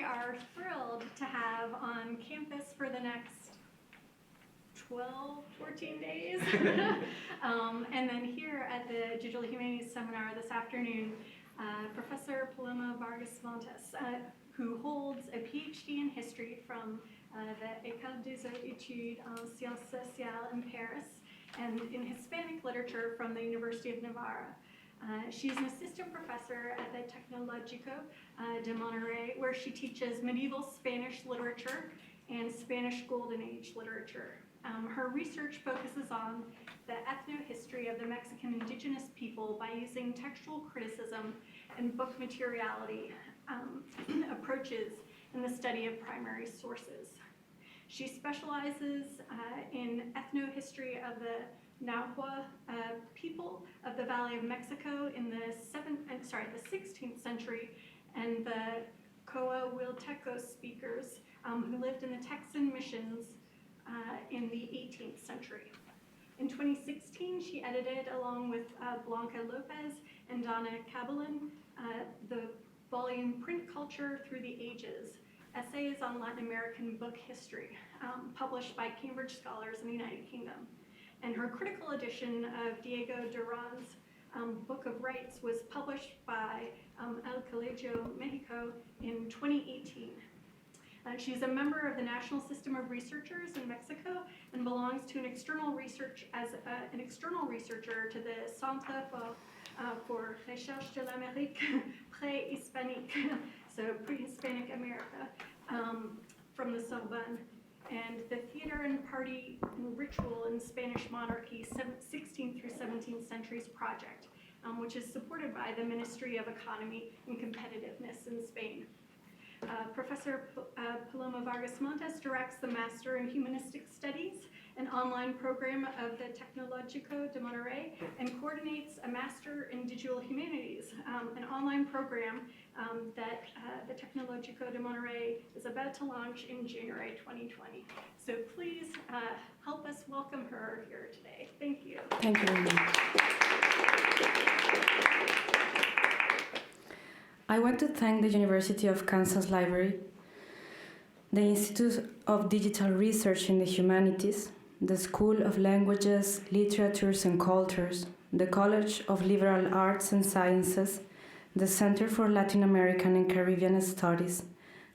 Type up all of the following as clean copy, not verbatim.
are thrilled to have on campus for the next 12, 14 days. And then here at the Digital Humanities Seminar this afternoon, Professor Paloma Vargas Montes, who holds a PhD in history from the École des Études en Sciences Sociales in Paris and in Hispanic literature from the University of Navarra. She's an assistant professor at the Tecnológico de Monterrey, where she teaches medieval Spanish literature and Spanish Golden Age literature. Her research focuses on the ethnohistory of the Mexican indigenous people by using textual criticism and book materiality approaches in the study of primary sources. She specializes in ethnohistory of the Nahua people of the Valley of Mexico in the 16th century, and the Coahuilteco speakers who lived in the Texan missions in the 18th century. In 2016, she edited, along with Blanca Lopez and Donna Cabalin, the volume Print Culture Through the Ages, Essays on Latin American Book History, published by Cambridge Scholars in the United Kingdom. And her critical edition of Diego Duran's Book of Rights was published by El Colegio Mexico in 2018. She's a member of the National System of Researchers in Mexico and belongs to an external researcher to the Centre pour Recherche de l'Amérique Pré-Hispanique, so Pre-Hispanic America, from the Sorbonne, and the Theater and Party and Ritual in Spanish Monarchy, 16th through 17th Centuries Project, which is supported by the Ministry of Economy and Competitiveness in Spain. Professor Paloma Vargas Montes directs the Master in Humanistic Studies, an online program of the Tecnológico de Monterrey, and coordinates a Master in Digital Humanities, an online program that the Tecnológico de Monterrey is about to launch in January 2020. So please help us welcome her here today. Thank you. Thank you very much. I want to thank the University of Kansas Library, the Institute of Digital Research in the Humanities, the School of Languages, Literatures and Cultures, the College of Liberal Arts and Sciences, the Center for Latin American and Caribbean Studies,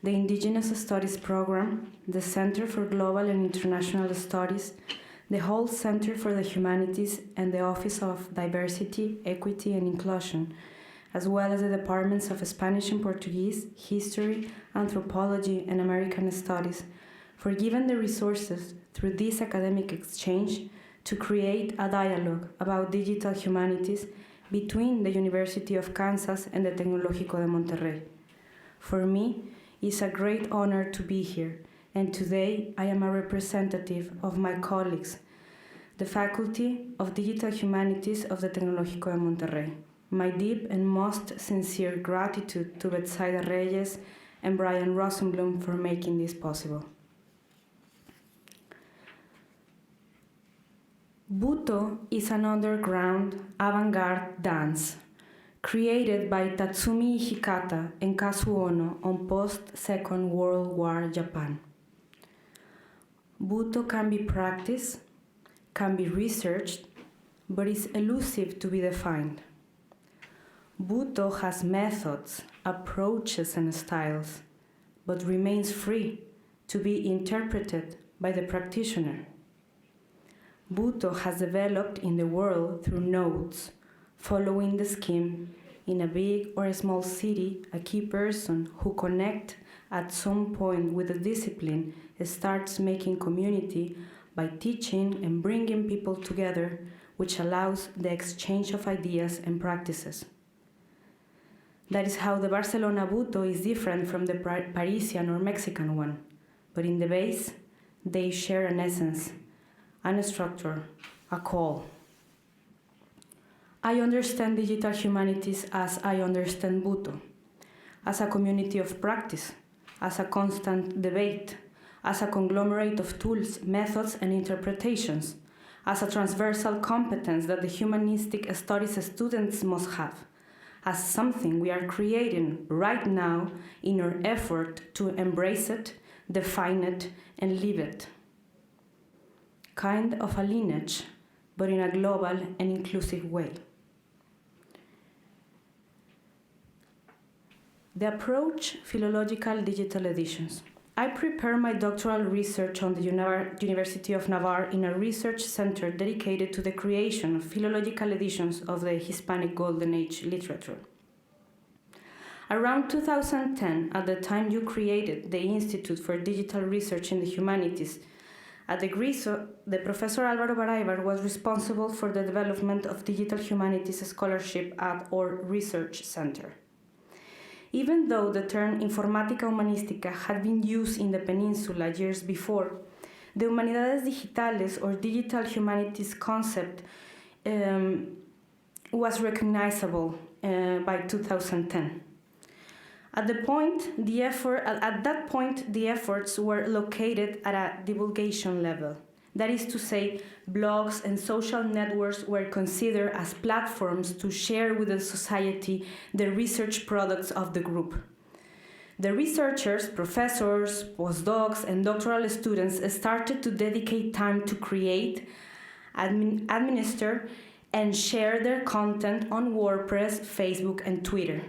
the Indigenous Studies Program, the Center for Global and International Studies, the whole Center for the Humanities, and the Office of Diversity, Equity and Inclusion, as well as the departments of Spanish and Portuguese, History, Anthropology, and American Studies, for giving the resources through this academic exchange to create a dialogue about digital humanities between the University of Kansas and the Tecnológico de Monterrey. For me, it's a great honor to be here, and today I am a representative of my colleagues, the Faculty of Digital Humanities of the Tecnológico de Monterrey. My deep and most sincere gratitude to Betsaida Reyes and Brian Rosenblum for making this possible. Buto is an underground avant-garde dance created by Tatsumi Hikata and Kazu Ono on post-Second World War Japan. Buto can be practiced, can be researched, but is elusive to be defined. Buto has methods, approaches, and styles, but remains free to be interpreted by the practitioner. Buto has developed in the world through nodes, following the scheme in a big or a small city. A key person who connects at some point with the discipline starts making community by teaching and bringing people together, which allows the exchange of ideas and practices. That is how the Barcelona Buto is different from the Parisian or Mexican one, but in the base, they share an essence, a structure, a call. I understand digital humanities as I understand Buto, as a community of practice, as a constant debate, as a conglomerate of tools, methods, and interpretations, as a transversal competence that the humanistic studies students must have, as something we are creating right now in our effort to embrace it, define it, and live it. Kind of a lineage, but in a global and inclusive way. The approach, philological digital editions. I prepare my doctoral research on the University of Navarre in a research center dedicated to the creation of philological editions of the Hispanic Golden Age literature. Around 2010, at the time you created the Institute for Digital Research in the Humanities, at the GRISO, the Professor Álvaro Baraibar was responsible for the development of Digital Humanities scholarship at our research center. Even though the term Informática Humanística had been used in the peninsula years before, the Humanidades Digitales or Digital Humanities concept was recognizable by 2010. At that point, the efforts were located at a divulgation level. That is to say, blogs and social networks were considered as platforms to share with the society the research products of the group. The researchers, professors, postdocs, and doctoral students started to dedicate time to create, administer, and share their content on WordPress, Facebook, and Twitter.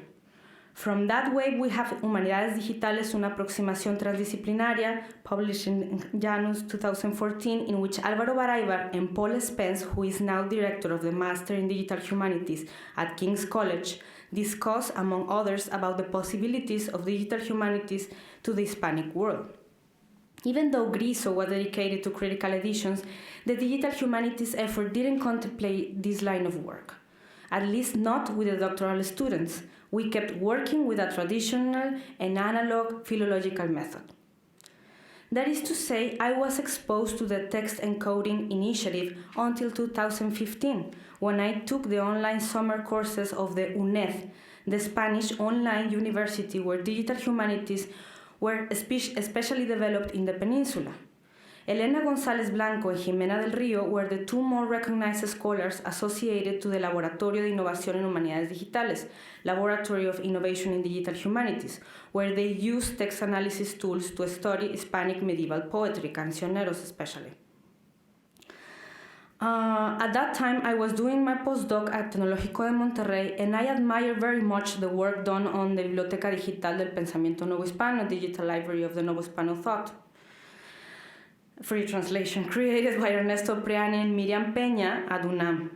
From that way, we have Humanidades Digitales, una aproximación transdisciplinaria, published in Janus 2014, in which Álvaro Baraibar and Paul Spence, who is now director of the Master in Digital Humanities at King's College, discuss, among others, about the possibilities of digital humanities to the Hispanic world. Even though GRISO was dedicated to critical editions, the digital humanities effort didn't contemplate this line of work, at least not with the doctoral students. We kept working with a traditional and analog philological method. That is to say, I was exposed to the text encoding initiative until 2015, when I took the online summer courses of the UNED, the Spanish online university where digital humanities were especially developed in the peninsula. Elena González Blanco and Jimena del Río were the two more recognized scholars associated to the Laboratorio de Innovación en Humanidades Digitales, Laboratory of Innovation in Digital Humanities, where they use text analysis tools to study Hispanic medieval poetry, cancioneros especially. At that time, I was doing my postdoc at Tecnológico de Monterrey, and I admire very much the work done on the Biblioteca Digital del Pensamiento Novohispano, Digital Library of the Novohispano Thought. Free translation, created by Ernesto Priani and Miriam Peña at UNAM.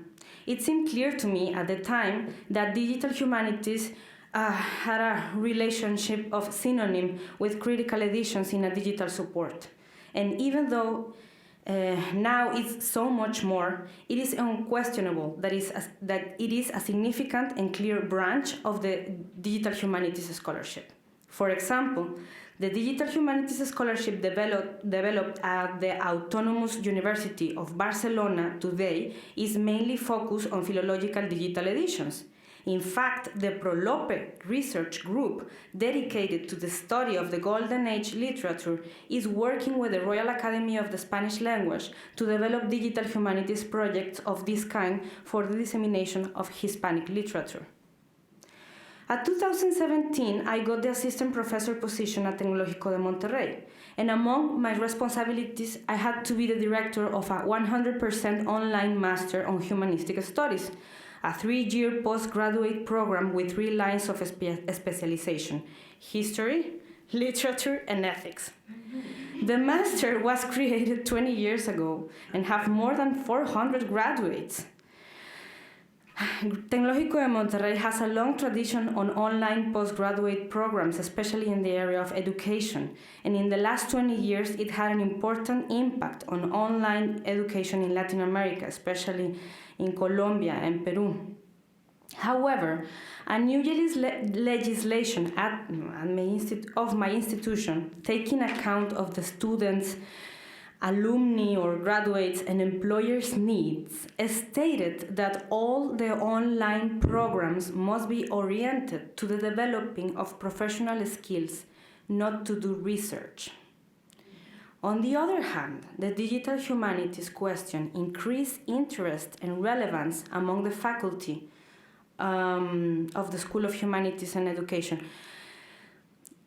It seemed clear to me at the time that digital humanities had a relationship of synonym with critical editions in a digital support. And even though now it's so much more, it is unquestionable that it is a significant and clear branch of the digital humanities scholarship. For example, the Digital Humanities Scholarship developed at the Autonomous University of Barcelona today is mainly focused on philological digital editions. In fact, the ProLope research group dedicated to the study of the Golden Age literature is working with the Royal Academy of the Spanish Language to develop digital humanities projects of this kind for the dissemination of Hispanic literature. At 2017, I got the assistant professor position at Tecnológico de Monterrey, and among my responsibilities, I had to be the director of a 100% online Master on Humanistic Studies, a 3-year postgraduate program with 3 lines of specialization: history, literature, and ethics. The Master was created 20 years ago and have more than 400 graduates. Tecnológico de Monterrey has a long tradition on online postgraduate programs, especially in the area of education, and in the last 20 years it had an important impact on online education in Latin America, especially in Colombia and Peru. However, a new legislation of my institution, taking account of the students, alumni or graduates and employers' needs, stated that all the online programs must be oriented to the developing of professional skills, not to do research. On the other hand, the digital humanities question increased interest and relevance among the faculty of the School of Humanities and Education.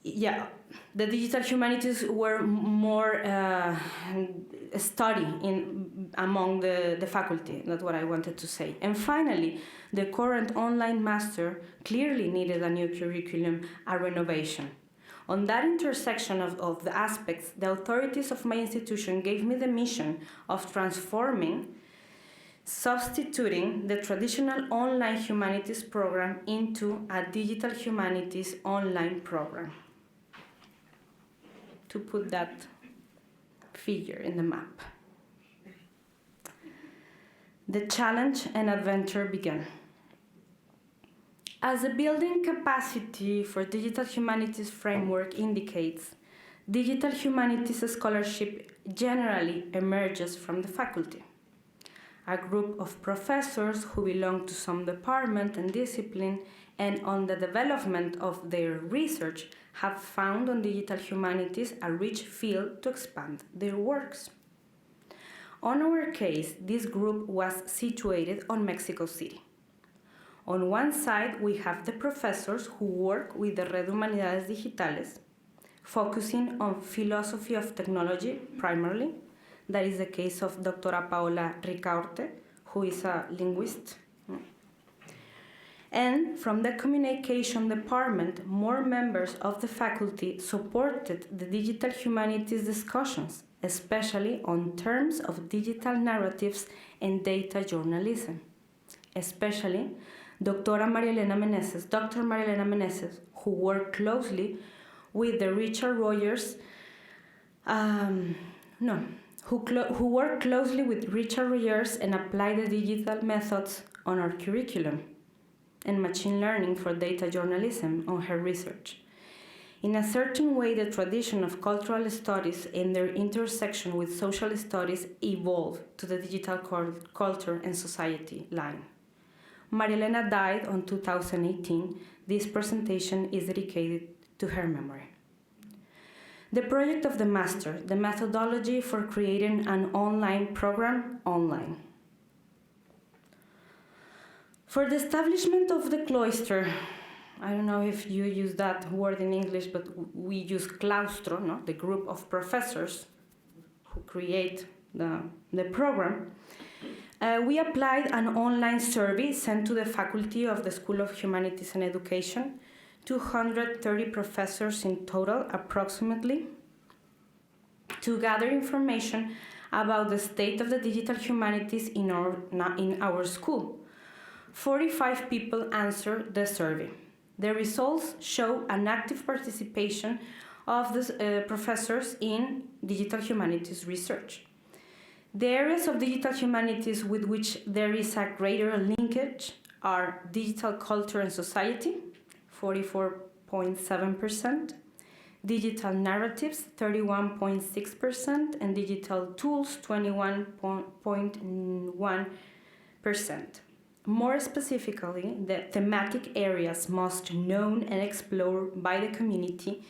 Yeah, the Digital Humanities were more study among the faculty. That's what I wanted to say. And finally, the current online master clearly needed a new curriculum, a renovation. On that intersection of the aspects, the authorities of my institution gave me the mission of substituting the traditional online humanities program into a digital humanities online program. To put that figure in the map. The challenge and adventure began. As the building capacity for digital humanities framework indicates, digital humanities scholarship generally emerges from the faculty. A group of professors who belong to some department and discipline and on the development of their research have found on digital humanities a rich field to expand their works. On our case, this group was situated on Mexico City. On one side, we have the professors who work with the Red Humanidades Digitales, focusing on philosophy of technology primarily. That is the case of Dr. Paola Ricaurte, who is a linguist. And from the communication department, more members of the faculty supported the digital humanities discussions, especially on terms of digital narratives and data journalism. Especially Dr. María Elena Meneses, who worked closely with the Richard Rogers, who worked closely with Richard Rogers and applied the digital methods on our curriculum and machine learning for data journalism on her research. In a certain way, the tradition of cultural studies and their intersection with social studies evolved to the digital culture and society line. Maria Elena died in 2018. This presentation is dedicated to her memory. The project of the master, the methodology for creating an online program online. For the establishment of the cloister, I don't know if you use that word in English, but we use claustro, no? The group of professors who create the program. We applied an online survey sent to the faculty of the School of Humanities and Education, 230 professors in total, approximately, to gather information about the state of the digital humanities in our school. 45 people answered the survey. The results show an active participation of the professors in digital humanities research. The areas of digital humanities with which there is a greater linkage are digital culture and society, 44.7%, digital narratives, 31.6%, and digital tools, 21.1%. More specifically, the thematic areas most known and explored by the community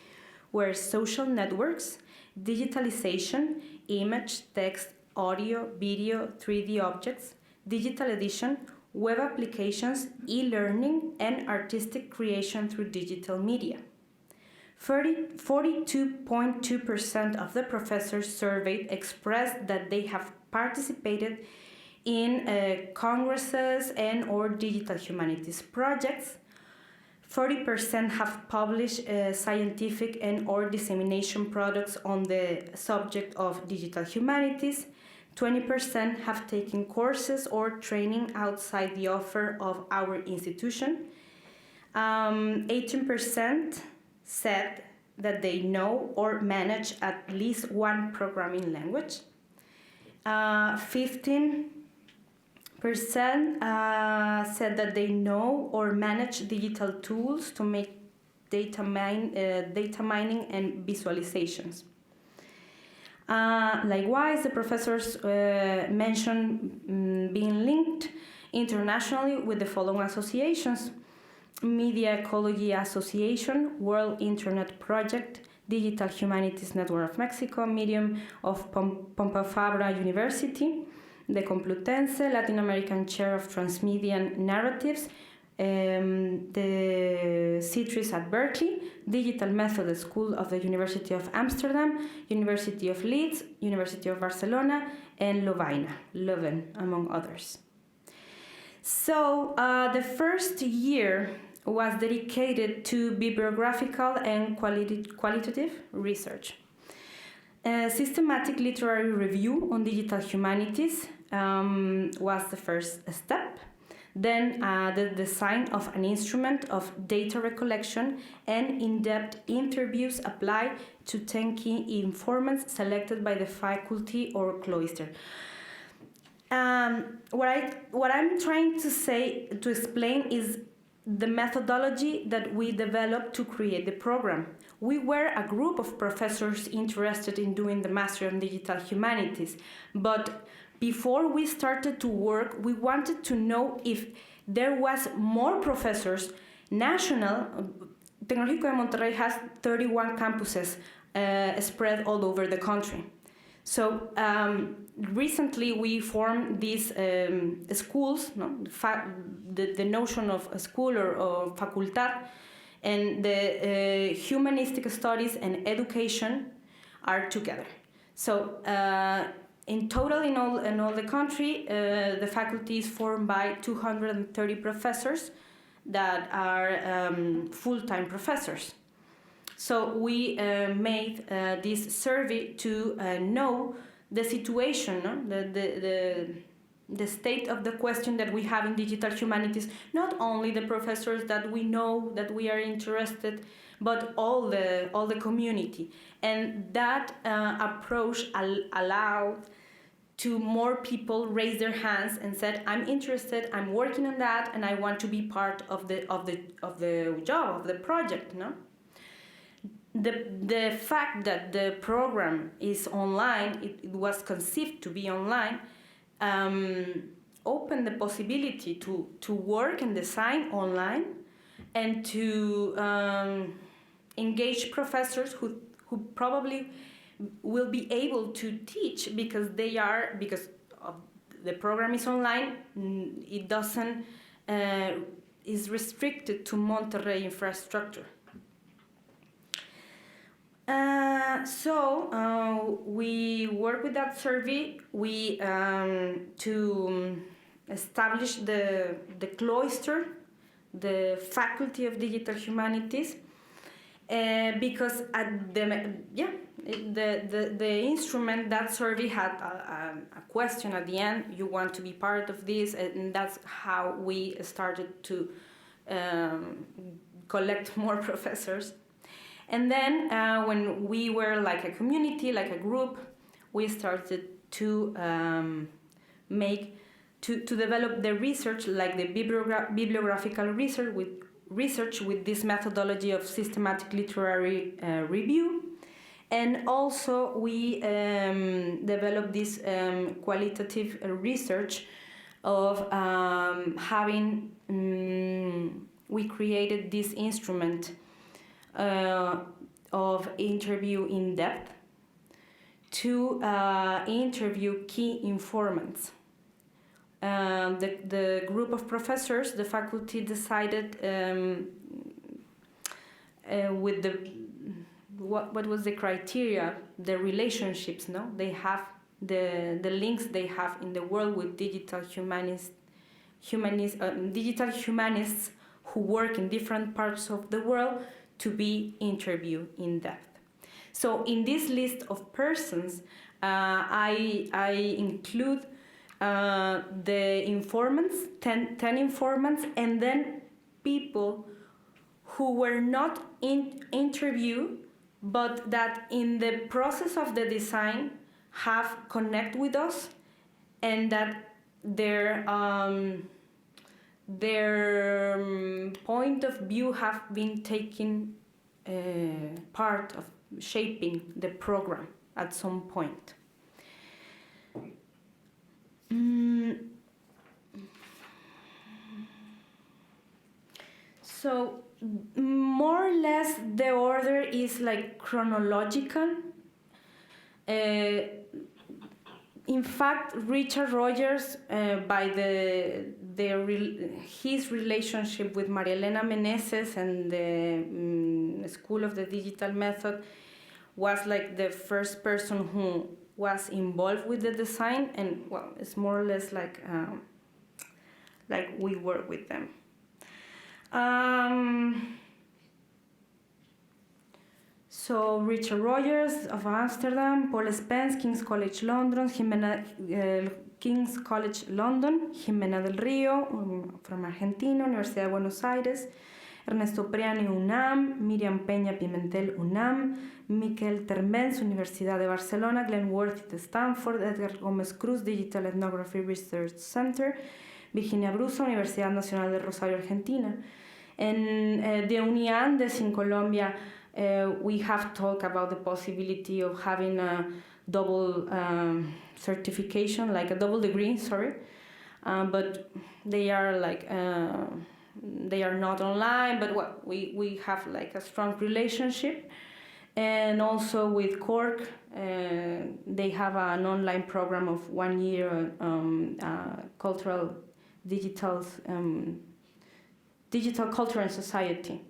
were social networks, digitalization, image, text, audio, video, 3D objects, digital edition, web applications, e-learning, and artistic creation through digital media. 42.2% of the professors surveyed expressed that they have participated in congresses and or digital humanities projects. 40% have published scientific and or dissemination products on the subject of digital humanities. 20% have taken courses or training outside the offer of our institution. 18% said that they know or manage at least one programming language. 15% said that they know or manage digital tools to make data mining and visualizations. Likewise, the professors mentioned being linked internationally with the following associations: Media Ecology Association, World Internet Project, Digital Humanities Network of Mexico, Medium of Pompeu Fabra University, the Competences, Latin American Chair of Transmedia Narratives, the CITRIS at Berkeley, Digital Method School of the University of Amsterdam, University of Leeds, University of Barcelona, and Leuven, among others. So the first year was dedicated to bibliographical and qualitative research. Systematic literary review on digital humanities was the first step. Then the design of an instrument of data recollection and in-depth interviews applied to 10 key informants selected by the faculty or cloister. What I'm trying to explain is the methodology that we developed to create the program. We were a group of professors interested in doing the Master in Digital Humanities, but before we started to work, we wanted to know if there was more professors. Tecnológico de Monterrey has 31 campuses spread all over the country. So recently we formed these schools, the notion of a school or facultad, and the humanistic studies and education are together. So in total, in all the country, the faculty is formed by 230 professors that are full-time professors. So we made this survey to know the situation, the state of the question that we have in digital humanities, not only the professors that we know, that we are interested, but all the community. And that approach allowed to more people raise their hands and said, I'm interested, I'm working on that, and I want to be part of the job, of the project, no? The fact that the program is online, it was conceived to be online, opened the possibility to work and design online and to engage professors who probably will be able to teach because the program is online. It doesn't is restricted to Monterrey infrastructure. So we work with that survey. We to establish the cloister, the Faculty of Digital Humanities, because at the instrument, that survey had a question at the end. You want to be part of this, and that's how we started to collect more professors. And then when we were like a community, like a group, we started to develop the research, like the bibliographical research with this methodology of systematic literary review. And also we developed this qualitative research of having, we created this instrument of interview in depth to interview key informants. The group of professors, the faculty decided with what was the criteria, the relationships, no? They have the links they have in the world with digital humanists who work in different parts of the world to be interviewed in depth. So in this list of persons, I include the informants, 10 informants, and then people who were not interviewed, but that in the process of the design have connect with us, and that their point of view have been taking part of shaping the program at some point. So more or less the order is like chronological. In fact, Richard Rogers, by his relationship with Maria Elena Meneses and the School of the Digital Method was like the first person who was involved with the design, and well, it's more or less like we work with them. So Richard Rogers of Amsterdam, Paul Spence, King's College London, Jimena del Río from Argentina, Universidad de Buenos Aires, Ernesto Priani, UNAM, Miriam Peña Pimentel, UNAM, Miquel Termens, Universidad de Barcelona, Glenn Worthy de Stanford, Edgar Gómez Cruz, Digital Ethnography Research Center, Virginia Brusa, Universidad Nacional de Rosario, Argentina. And the Uniandes in Colombia, we have talked about the possibility of having a double certification, like a double degree, but they are like they are not online, but what we have like a strong relationship. And also with Cork, they have an online program of 1 year cultural digital culture and society.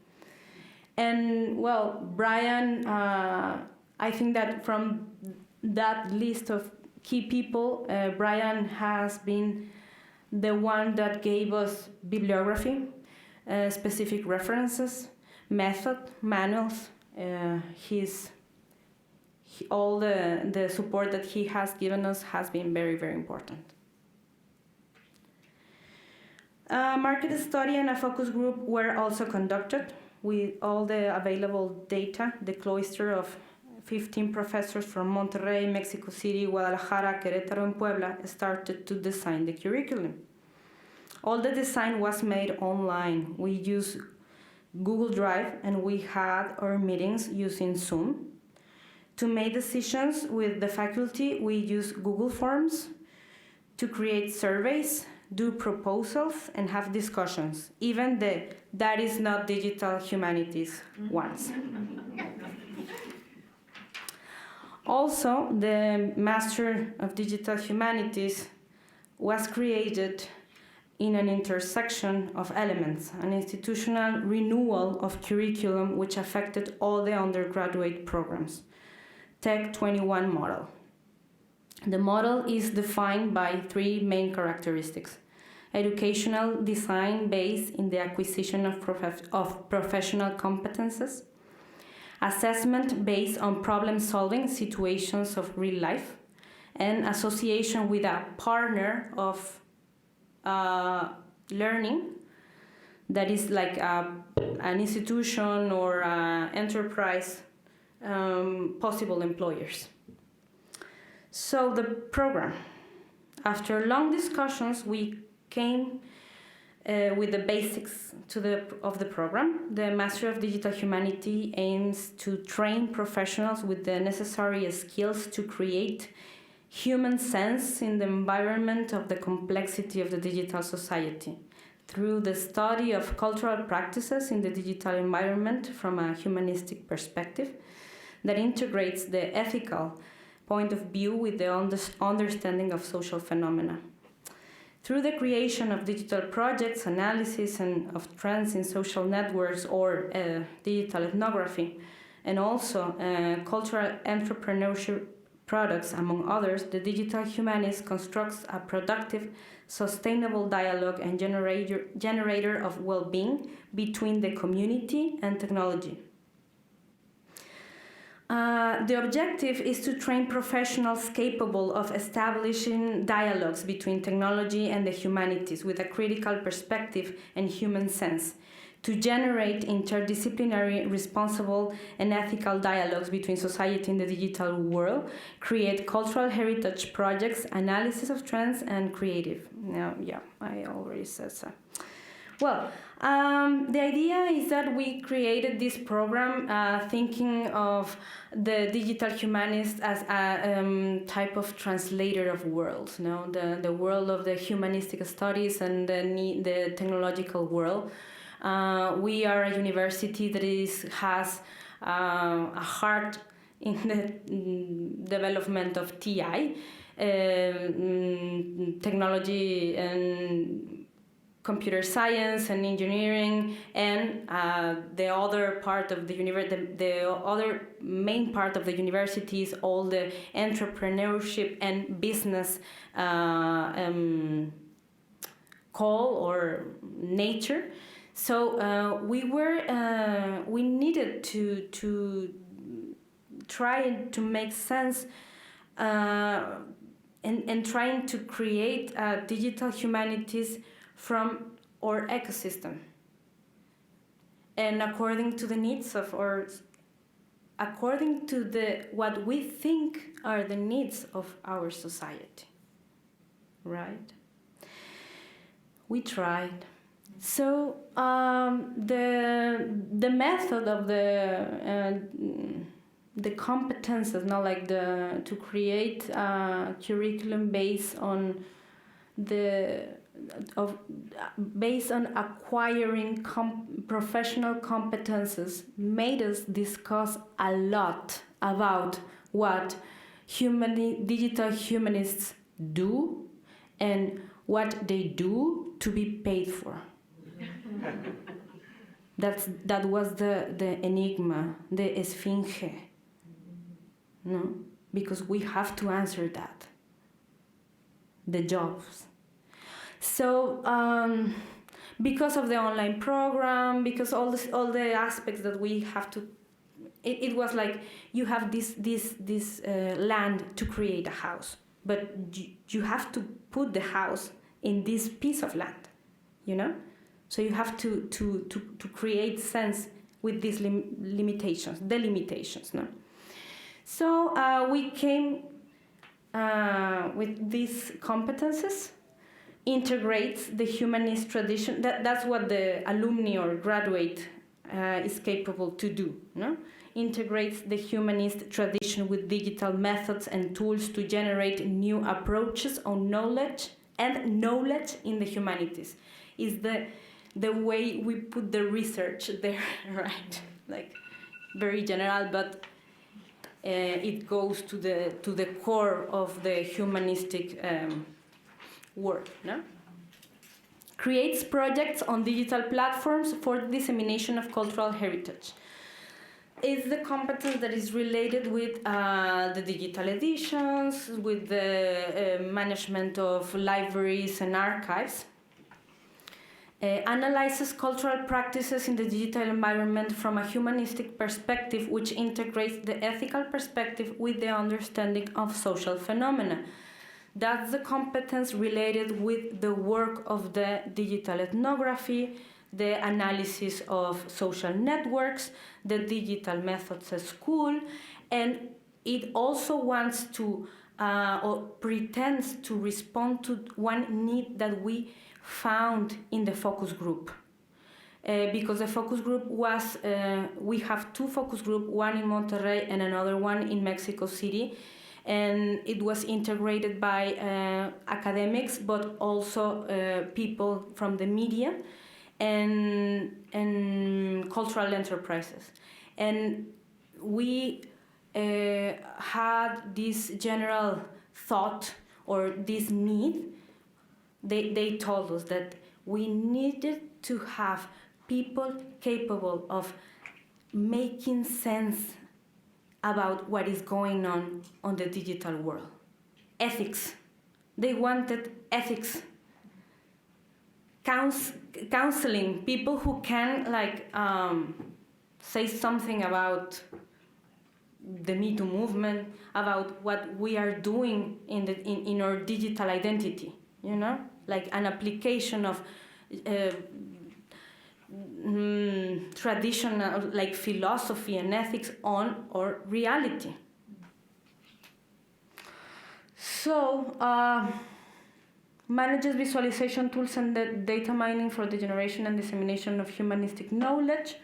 And well, Brian, I think that from that list of key people, Brian has been the one that gave us bibliography, specific references, method, manuals. All the support that he has given us has been very, very important. Market study and a focus group were also conducted with all the available data. The cluster of 15 professors from Monterrey, Mexico City, Guadalajara, Querétaro, and Puebla started to design the curriculum. All the design was made online. We used Google Drive, and we had our meetings using Zoom. To make decisions with the faculty, we used Google Forms. To create surveys, do proposals, and have discussions, even that is not Digital Humanities ones. Also, the Master of Digital Humanities was created in an intersection of elements, an institutional renewal of curriculum which affected all the undergraduate programs. Tech 21 model. The model is defined by 3 main characteristics. Educational design based in the acquisition of professional competences. Assessment based on problem-solving situations of real life. And association with a partner of learning that is like an institution or enterprise, possible employers. So the program. After long discussions, we came with the basics of the program. The Master of Digital Humanity aims to train professionals with the necessary skills to create human sense in the environment of the complexity of the digital society through the study of cultural practices in the digital environment from a humanistic perspective that integrates the ethical point of view with the understanding of social phenomena. Through the creation of digital projects, analysis and of trends in social networks or digital ethnography, and also cultural entrepreneurship products, among others, the Digital Humanities constructs a productive, sustainable dialogue and generator of well-being between the community and technology. The objective is to train professionals capable of establishing dialogues between technology and the humanities with a critical perspective and human sense, to generate interdisciplinary, responsible, and ethical dialogues between society and the digital world, create cultural heritage projects, analysis of trends, and creative. Now, yeah, I already said so. Well, the idea is that we created this program thinking of the digital humanists as a type of translator of worlds, the world of the humanistic studies and the technological world. We are a university that has a heart in the development of TI, technology and computer science and engineering, and the other part of the the other main part of the university is all the entrepreneurship and business call or nature. So we needed to try to make sense and trying to create digital humanities from our ecosystem and according to the needs of according to what we think are the needs of our society, right? We tried. So the method of the competences, not like to create a curriculum based on acquiring professional competences, made us discuss a lot about what digital humanists do and what they do to be paid for. That was the enigma, the esfinge, no? Because we have to answer that. The jobs. So because of the online program, because all the aspects that we have to, it was like you have this land to create a house, but you have to put the house in this piece of land, you know. So you have to create sense with these limitations, no. So we came with these competences. Integrates the humanist tradition. That's what the alumni or graduate is capable to do. No? Integrates the humanist tradition with digital methods and tools to generate new approaches on knowledge and knowledge in the humanities. Is the way we put the research there, right? Like very general, but it goes to the core of the humanistic work, no? Creates projects on digital platforms for the dissemination of cultural heritage. Is the competence that is related with the digital editions, with the management of libraries and archives. Analyzes cultural practices in the digital environment from a humanistic perspective, which integrates the ethical perspective with the understanding of social phenomena. That's the competence related with the work of the digital ethnography, the analysis of social networks, the digital methods at school, and it also wants to or pretends to respond to one need that we found in the focus group. Because the focus group was, we have two focus groups, one in Monterrey and another one in Mexico City, and it was integrated by academics, but also people from the media and cultural enterprises. And we had this general thought or this need. They told us that we needed to have people capable of making sense about what is going on the digital world. Ethics. They wanted ethics. Counseling, people who can say something about the Me Too movement, about what we are doing in our digital identity, you know? Like an application of traditional like philosophy and ethics on our reality. So manages visualization tools and data mining for the generation and dissemination of humanistic knowledge.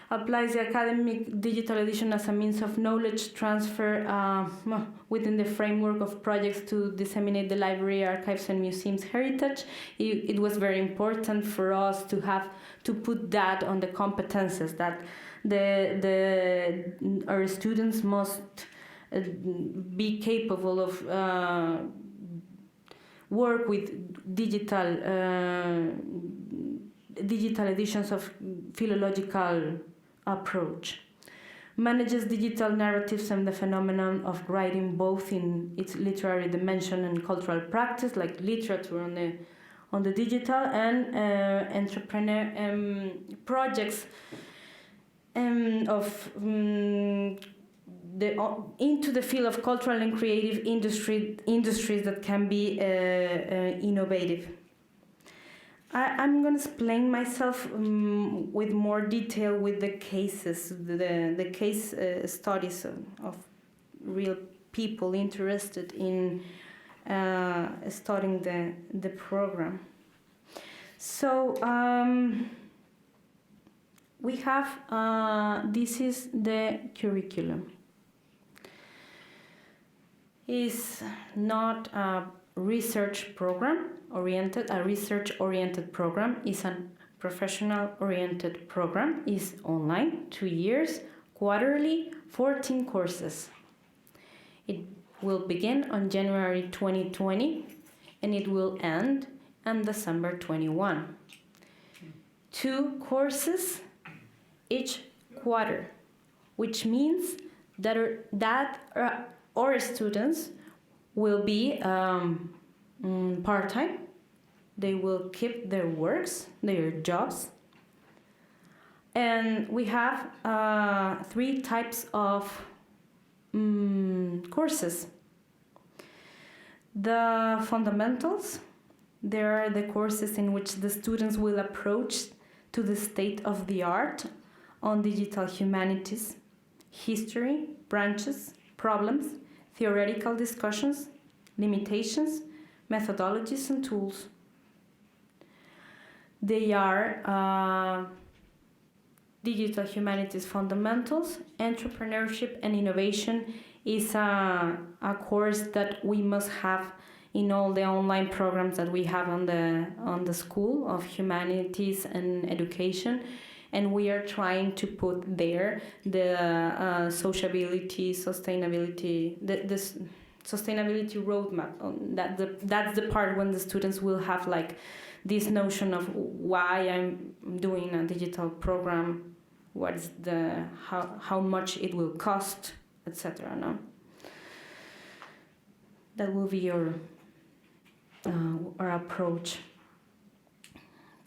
Applies the academic digital edition as a means of knowledge transfer within the framework of projects to disseminate the library, archives, and museums heritage. It was very important for us to have to put that on the competences that our students must be capable of work with digital editions of philological approach, manages digital narratives and the phenomenon of writing both in its literary dimension and cultural practice, like literature on the digital, and entrepreneur projects into the field of cultural and creative industries that can be innovative. I'm going to explain myself with more detail with the cases, the case studies of real people interested in studying the program. So we have, this is the curriculum. It's not a research oriented program. Is a professional oriented program. Is online, 2 years, quarterly, 14 courses. It will begin on January 2020 and it will end on December 21. 2 courses each quarter, which means that our students will be part-time. They will keep their works, their jobs. And we have 3 types of courses. The fundamentals, they are the courses in which the students will approach to the state of the art on digital humanities, history, branches, problems, theoretical discussions, limitations, methodologies, and tools. They are digital humanities fundamentals. Entrepreneurship and innovation is a course that we must have in all the online programs that we have on the School of Humanities and Education. And we are trying to put there the sociability, sustainability, the sustainability roadmap. That's the part when the students will have like this notion of why I'm doing a digital program, what is how much it will cost, etc. No, that will be our approach.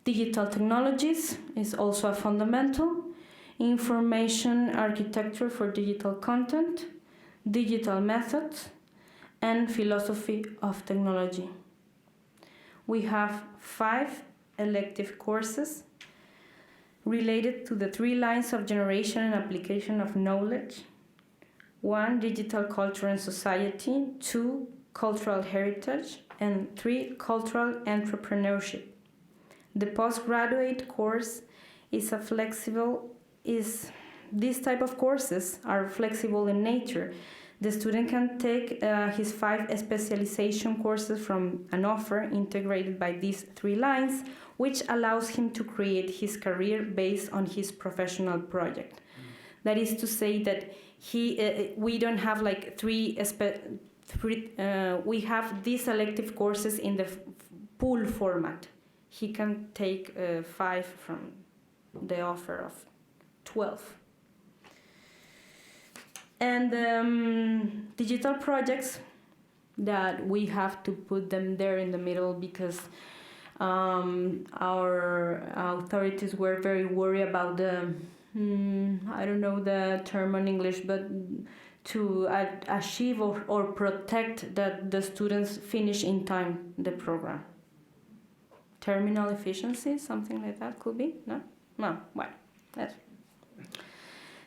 Digital technologies is also a fundamental. Information architecture for digital content, digital methods, and philosophy of technology. We have 5 elective courses related to the 3 lines of generation and application of knowledge. 1, digital culture and society. 2, cultural heritage. And 3, cultural entrepreneurship. The postgraduate course is these type of courses are flexible in nature. The student can take his 5 specialization courses from an offer integrated by these 3 lines, which allows him to create his career based on his professional project. That is to say that we don't have like 3 we have these elective courses in the pool format. He can take 5 from the offer of 12. And digital projects that we have to put them there in the middle because our authorities were very worried about the, I don't know the term in English, but to achieve or protect that the students finish in time the program. Terminal efficiency, something like that could be, no? No, well, that's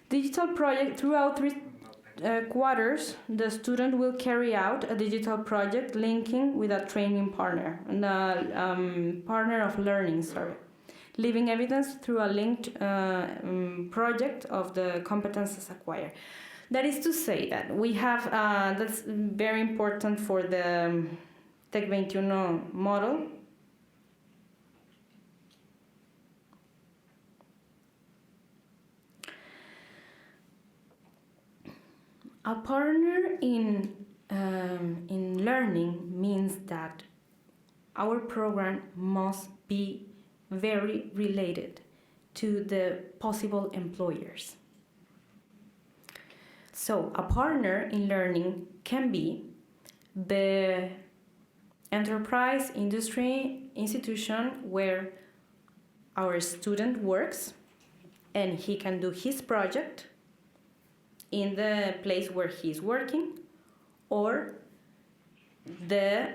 digital project. Throughout 3 quarters, the student will carry out a digital project linking with a training partner, and a partner of learning, leaving evidence through a linked project of the competences acquired. That is to say that we have, that's very important for the Tec 21 model. A partner in learning means that our program must be very related to the possible employers. So a partner in learning can be the enterprise industry institution where our student works and he can do his project in the place where he's working, or the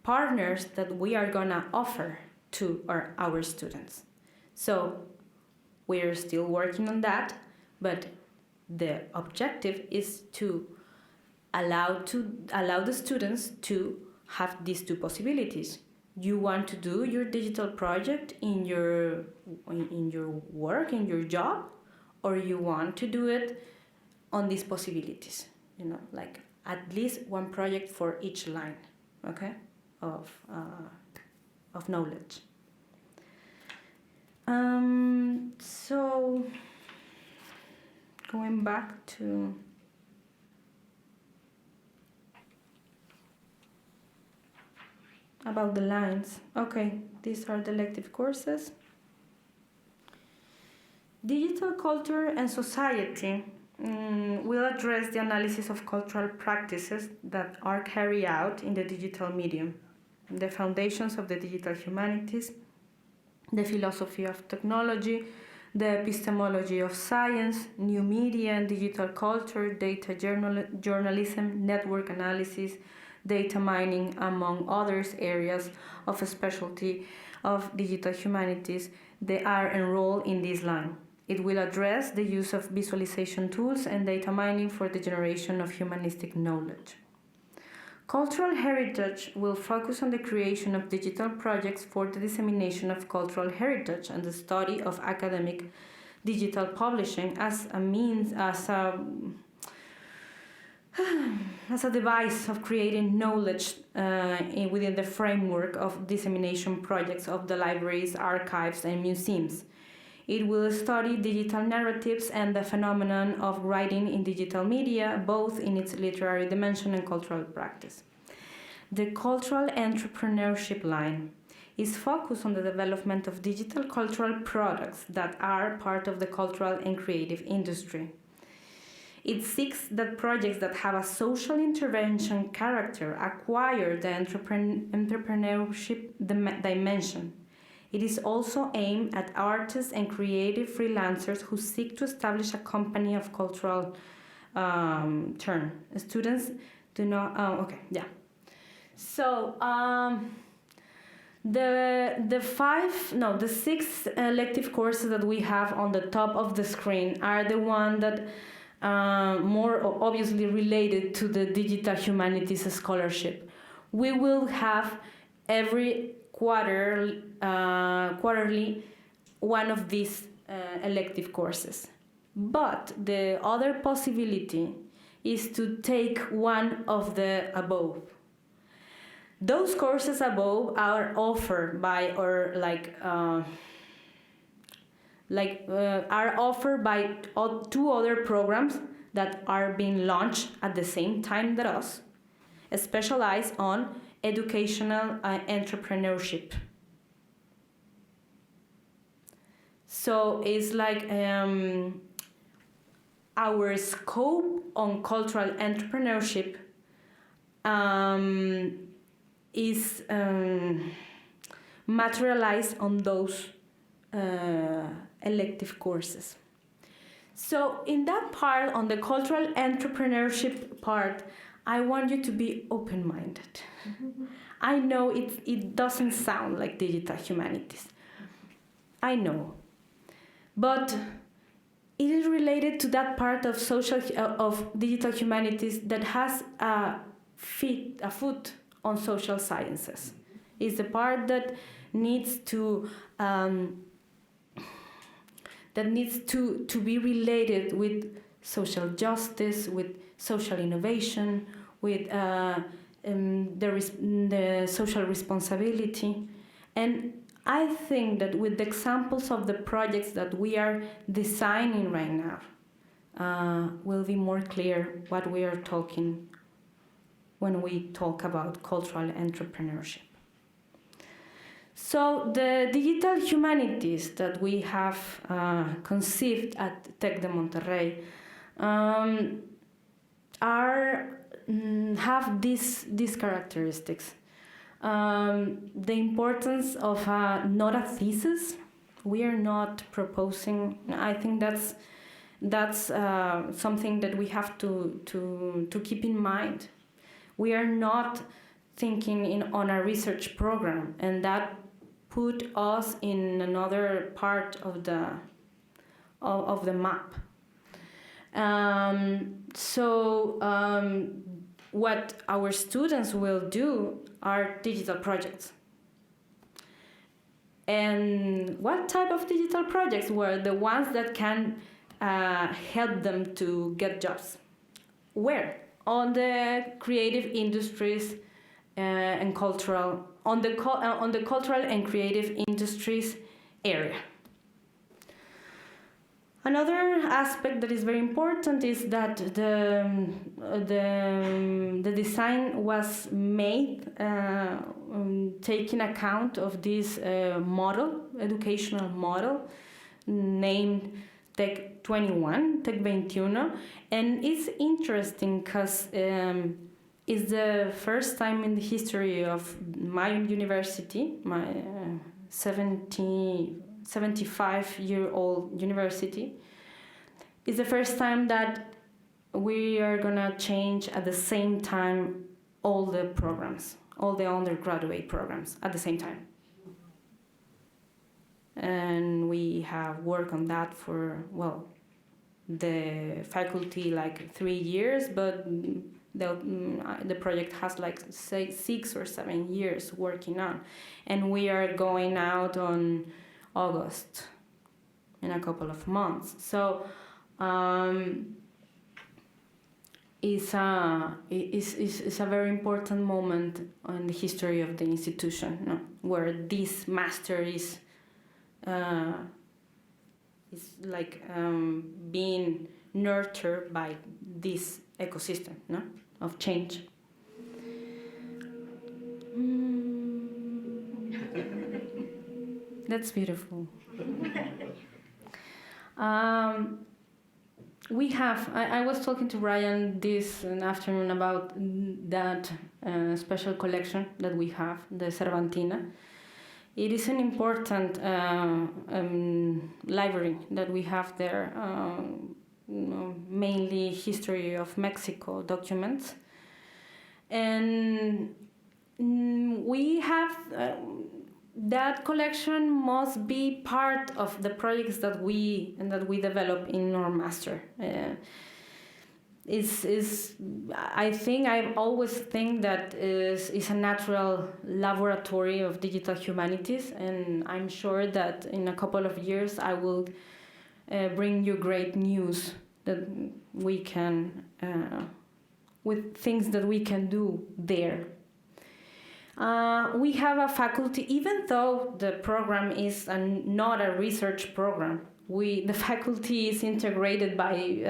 partners that we are gonna offer to our students. So we're still working on that, but the objective is to allow the students to have these two possibilities. You want to do your digital project in your work, in your job, or you want to do it on these possibilities, like at least one project for each line, okay, of knowledge. So going back to about the lines. Okay, these are the elective courses. Digital culture and society will address the analysis of cultural practices that are carried out in the digital medium, the foundations of the digital humanities, the philosophy of technology, the epistemology of science, new media and digital culture, data journalism, network analysis, data mining, among others areas of a specialty of digital humanities. They are enrolled in this line. It will address the use of visualization tools and data mining for the generation of humanistic knowledge. Cultural heritage will focus on the creation of digital projects for the dissemination of cultural heritage and the study of academic digital publishing as a means, as a device of creating knowledge within the framework of dissemination projects of the libraries, archives, and museums. It will study digital narratives and the phenomenon of writing in digital media, both in its literary dimension and cultural practice. The cultural entrepreneurship line is focused on the development of digital cultural products that are part of the cultural and creative industry. It seeks that projects that have a social intervention character acquire the entrepreneurship dimension. It is also aimed at artists and creative freelancers who seek to establish a company of cultural turn. Students do not. So the 6 elective courses that we have on the top of the screen are the one that more obviously related to the Digital Humanities scholarship. We will have every quarterly one of these elective courses. But the other possibility is to take one of the above. Those courses above are offered by are offered by 2 other programs that are being launched at the same time that us, specialized on educational entrepreneurship. So it's like our scope on cultural entrepreneurship is materialized on those elective courses. So in that part, on the cultural entrepreneurship part, I want you to be open-minded. I know it doesn't sound like digital humanities. I know. But it is related to that part of digital humanities that has a foot on social sciences. It's the part that needs to be related with social justice, with social innovation, with the social responsibility. And I think that with the examples of the projects that we are designing right now, will be more clear what we are talking when we talk about cultural entrepreneurship. So the digital humanities that we have conceived at Tec de Monterrey have these characteristics. The importance of not a thesis. We are not proposing. I think that's something that we have to keep in mind. We are not thinking on a research program, and that put us in another part of the map. What our students will do are digital projects. And what type of digital projects were the ones that can help them to get jobs? Where? On the creative industries and cultural, on the cultural and creative industries area. Another aspect that is very important is that the design was made taking account of this educational model named Tec 21, Tec 21, and it's interesting because it's the first time in the history of my university, my 75-year-old university. It's the first time that we are gonna change at the same time all the programs, all the undergraduate programs at the same time. And we have worked on that for, well, the faculty like 3 years, but the project has like 6 or 7 years working on. And we are going out on August in a couple of months. So it's a very important moment in the history of the institution, no? Where this master is like being nurtured by this ecosystem, no? Of change. That's beautiful. We have, I was talking to Ryan this afternoon about that special collection that we have, the Cervantina. It is an important library that we have there, mainly history of Mexico documents. And we have, that collection must be part of the projects that we develop in our master. I always think that is a natural laboratory of digital humanities, and I'm sure that in a couple of years I will bring you great news that we can, with things that we can do there. We have a faculty, even though the program is not a research program, the faculty is integrated by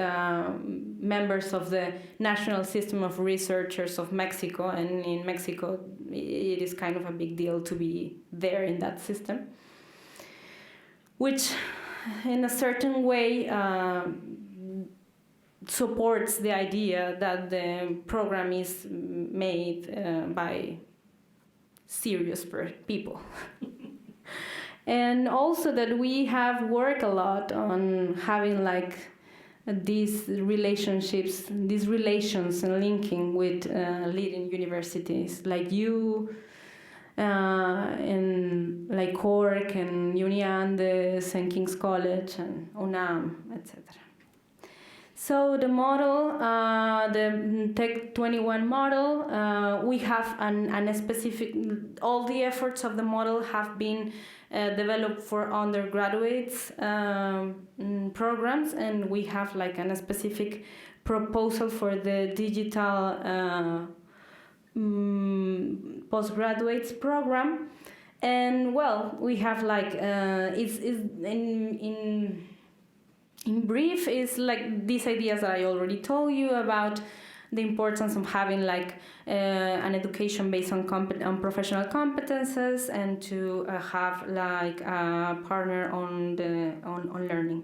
members of the National System of Researchers of Mexico, and in Mexico it is kind of a big deal to be there in that system, which in a certain way supports the idea that the program is made by serious people. And also that we have worked a lot on having like these relationships, these relations and linking with leading universities like you, and like Cork and Humanidades and King's College and UNAM, etc. So the model, the Tec 21 model, we have a specific, all the efforts of the model have been developed for undergraduates programs, and we have like a specific proposal for the digital postgraduates program. And well, we have like, in brief, is like these ideas that I already told you about the importance of having like an education based on professional competences, and to have like a partner on learning.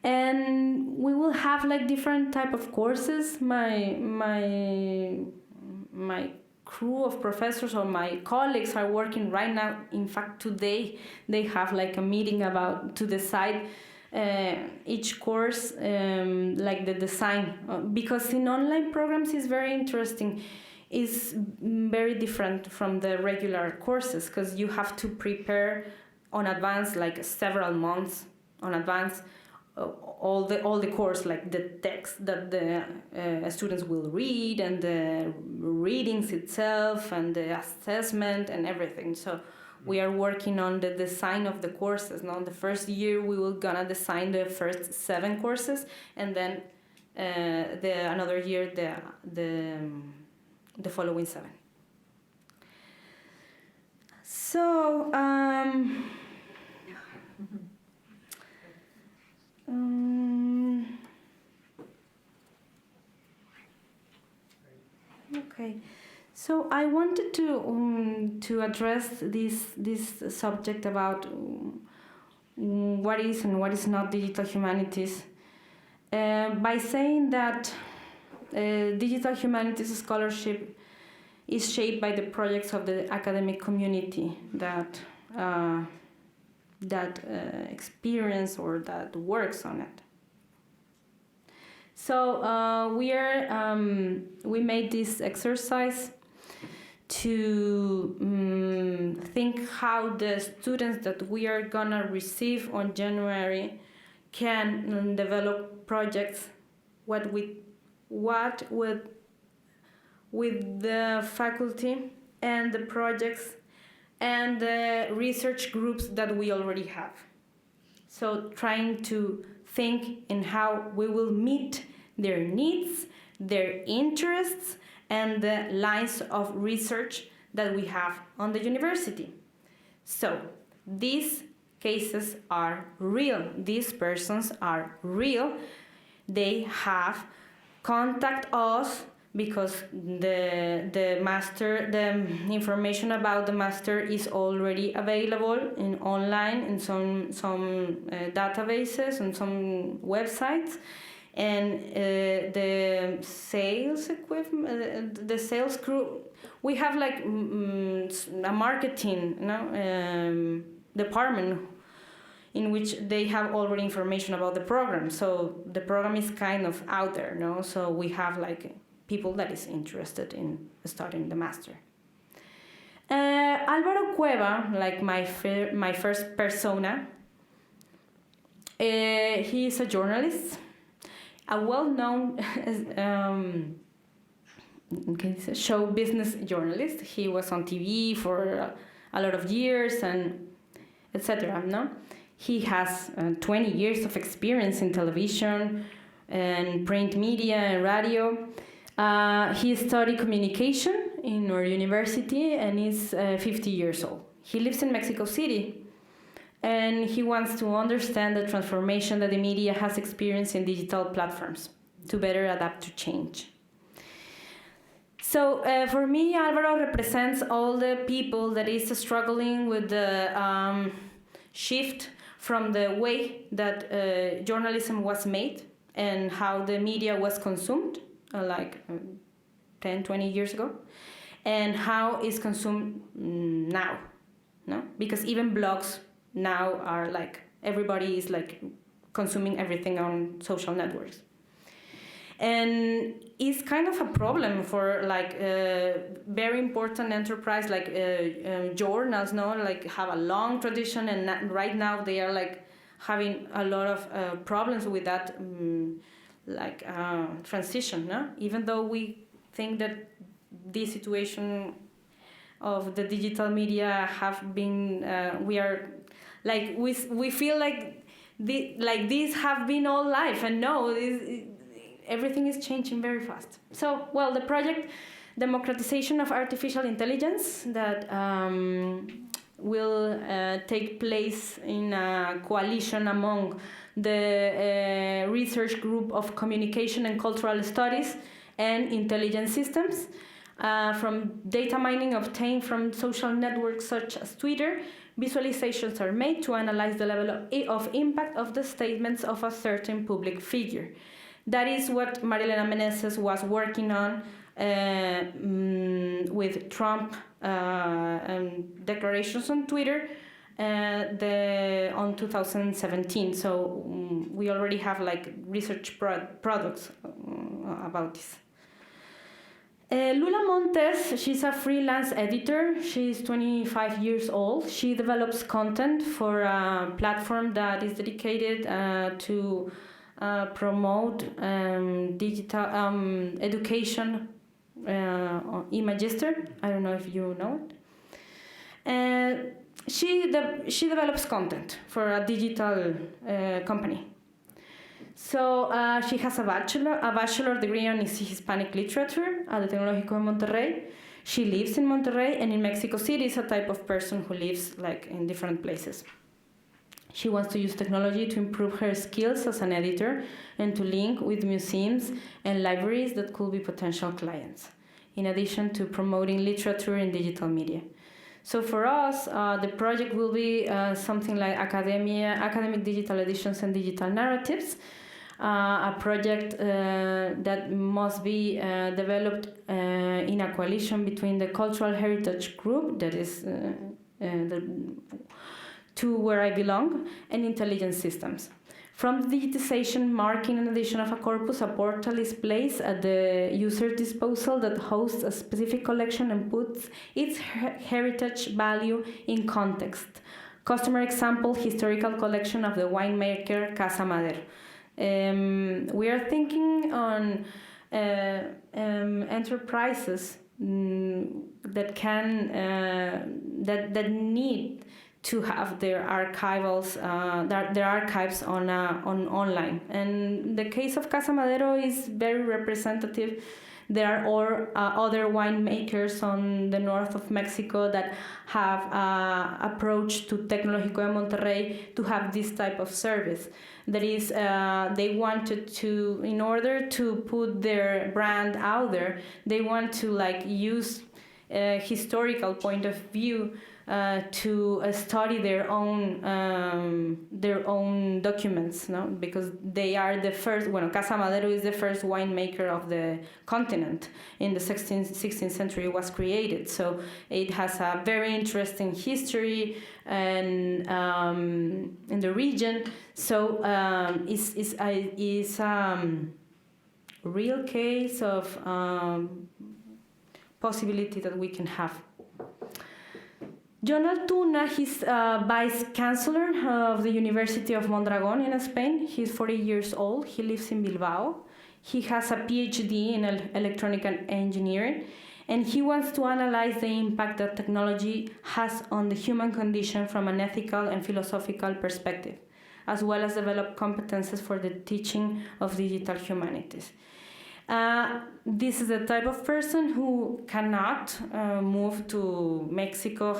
And we will have like different type of courses. My crew of professors or my colleagues are working right now. In fact, today they have like a meeting to decide each course, like the design, because in online programs is very interesting. Is very different from the regular courses, because you have to prepare on advance, like several months on advance, all the course, like the text that the students will read, and the readings itself, and the assessment and everything. So we are working on the design of the courses. Now, the first year we will gonna design the first 7 courses, and then another year the following 7. So okay. So I wanted to address this subject about what is and what is not digital humanities, by saying that digital humanities scholarship is shaped by the projects of the academic community that experience or that works on it. So we made this exercise to think how the students that we are gonna receive on January can develop projects with the faculty and the projects and the research groups that we already have. So trying to think in how we will meet their needs, their interests, and the lines of research that we have on the university. So these cases are real. These persons are real. They have contacted us because the information about the master is already available online in some databases and some websites. And the sales equipment, the sales crew, we have like a marketing department in which they have already information about the program. So the program is kind of out there, no? So we have like people that is interested in starting the master. Álvaro Cueva, like my first persona, he is a journalist, a well-known show business journalist. He was on TV for a lot of years and etc. No? He has 20 years of experience in television and print media and radio. He studied communication in our university and is 50 years old. He lives in Mexico City, and he wants to understand the transformation that the media has experienced in digital platforms to better adapt to change. So for me, Alvaro represents all the people that is struggling with the shift from the way that journalism was made and how the media was consumed, like 10, 20 years ago, and how it's consumed now, no? Because even blogs now are like, everybody is like consuming everything on social networks. And it's kind of a problem for like very important enterprise like journals, no? Like have a long tradition, and right now they are like having a lot of problems with that transition, no? Even though we think that this situation of the digital media have been, we are like, we feel like this have been all life, and no, everything is changing very fast. So, well, the project Democratization of Artificial Intelligence that will take place in a coalition among the research group of Communication and Cultural Studies and intelligent systems. From data mining obtained from social networks such as Twitter, visualizations are made to analyze the level of impact of the statements of a certain public figure. That is what Marilena Meneses was working on with Trump declarations on Twitter on 2017. So we already have like research products about this. Lula Montes, she's a freelance editor. She's 25 years old. She develops content for a platform that is dedicated to promote digital education, e-magister. I don't know if you know it. She develops content for a digital company. So she has a bachelor degree on Hispanic literature at the Tecnológico in Monterrey. She lives in Monterrey, and in Mexico City is a type of person who lives like in different places. She wants to use technology to improve her skills as an editor and to link with museums and libraries that could be potential clients, in addition to promoting literature in digital media. So for us, the project will be something like academic digital editions and digital narratives, a project that must be developed in a coalition between the Cultural Heritage Group, that is to where I belong, and intelligent systems. From the digitization, marking, and addition of a corpus, a portal is placed at the user's disposal that hosts a specific collection and puts its heritage value in context. Customer example, historical collection of the winemaker Casa Madero. We are thinking on enterprises that can that need to have their archives on online. And the case of Casa Madero is very representative. There are other winemakers on the north of Mexico that have approached to Tecnológico de Monterrey to have this type of service. That is, they wanted to, in order to put their brand out there, they want to like use a historical point of view to study their own documents, no? Because they are the first. Bueno, Casa Madero is the first winemaker of the continent. In the 16th century, it was created, so it has a very interesting history and in the region. So is a real case of possibility that we can have. John Altuna, he's vice chancellor of the University of Mondragon in Spain. He's 40 years old. He lives in Bilbao. He has a PhD in electronic engineering, and he wants to analyze the impact that technology has on the human condition from an ethical and philosophical perspective, as well as develop competences for the teaching of digital humanities. This is the type of person who cannot move to Mexico,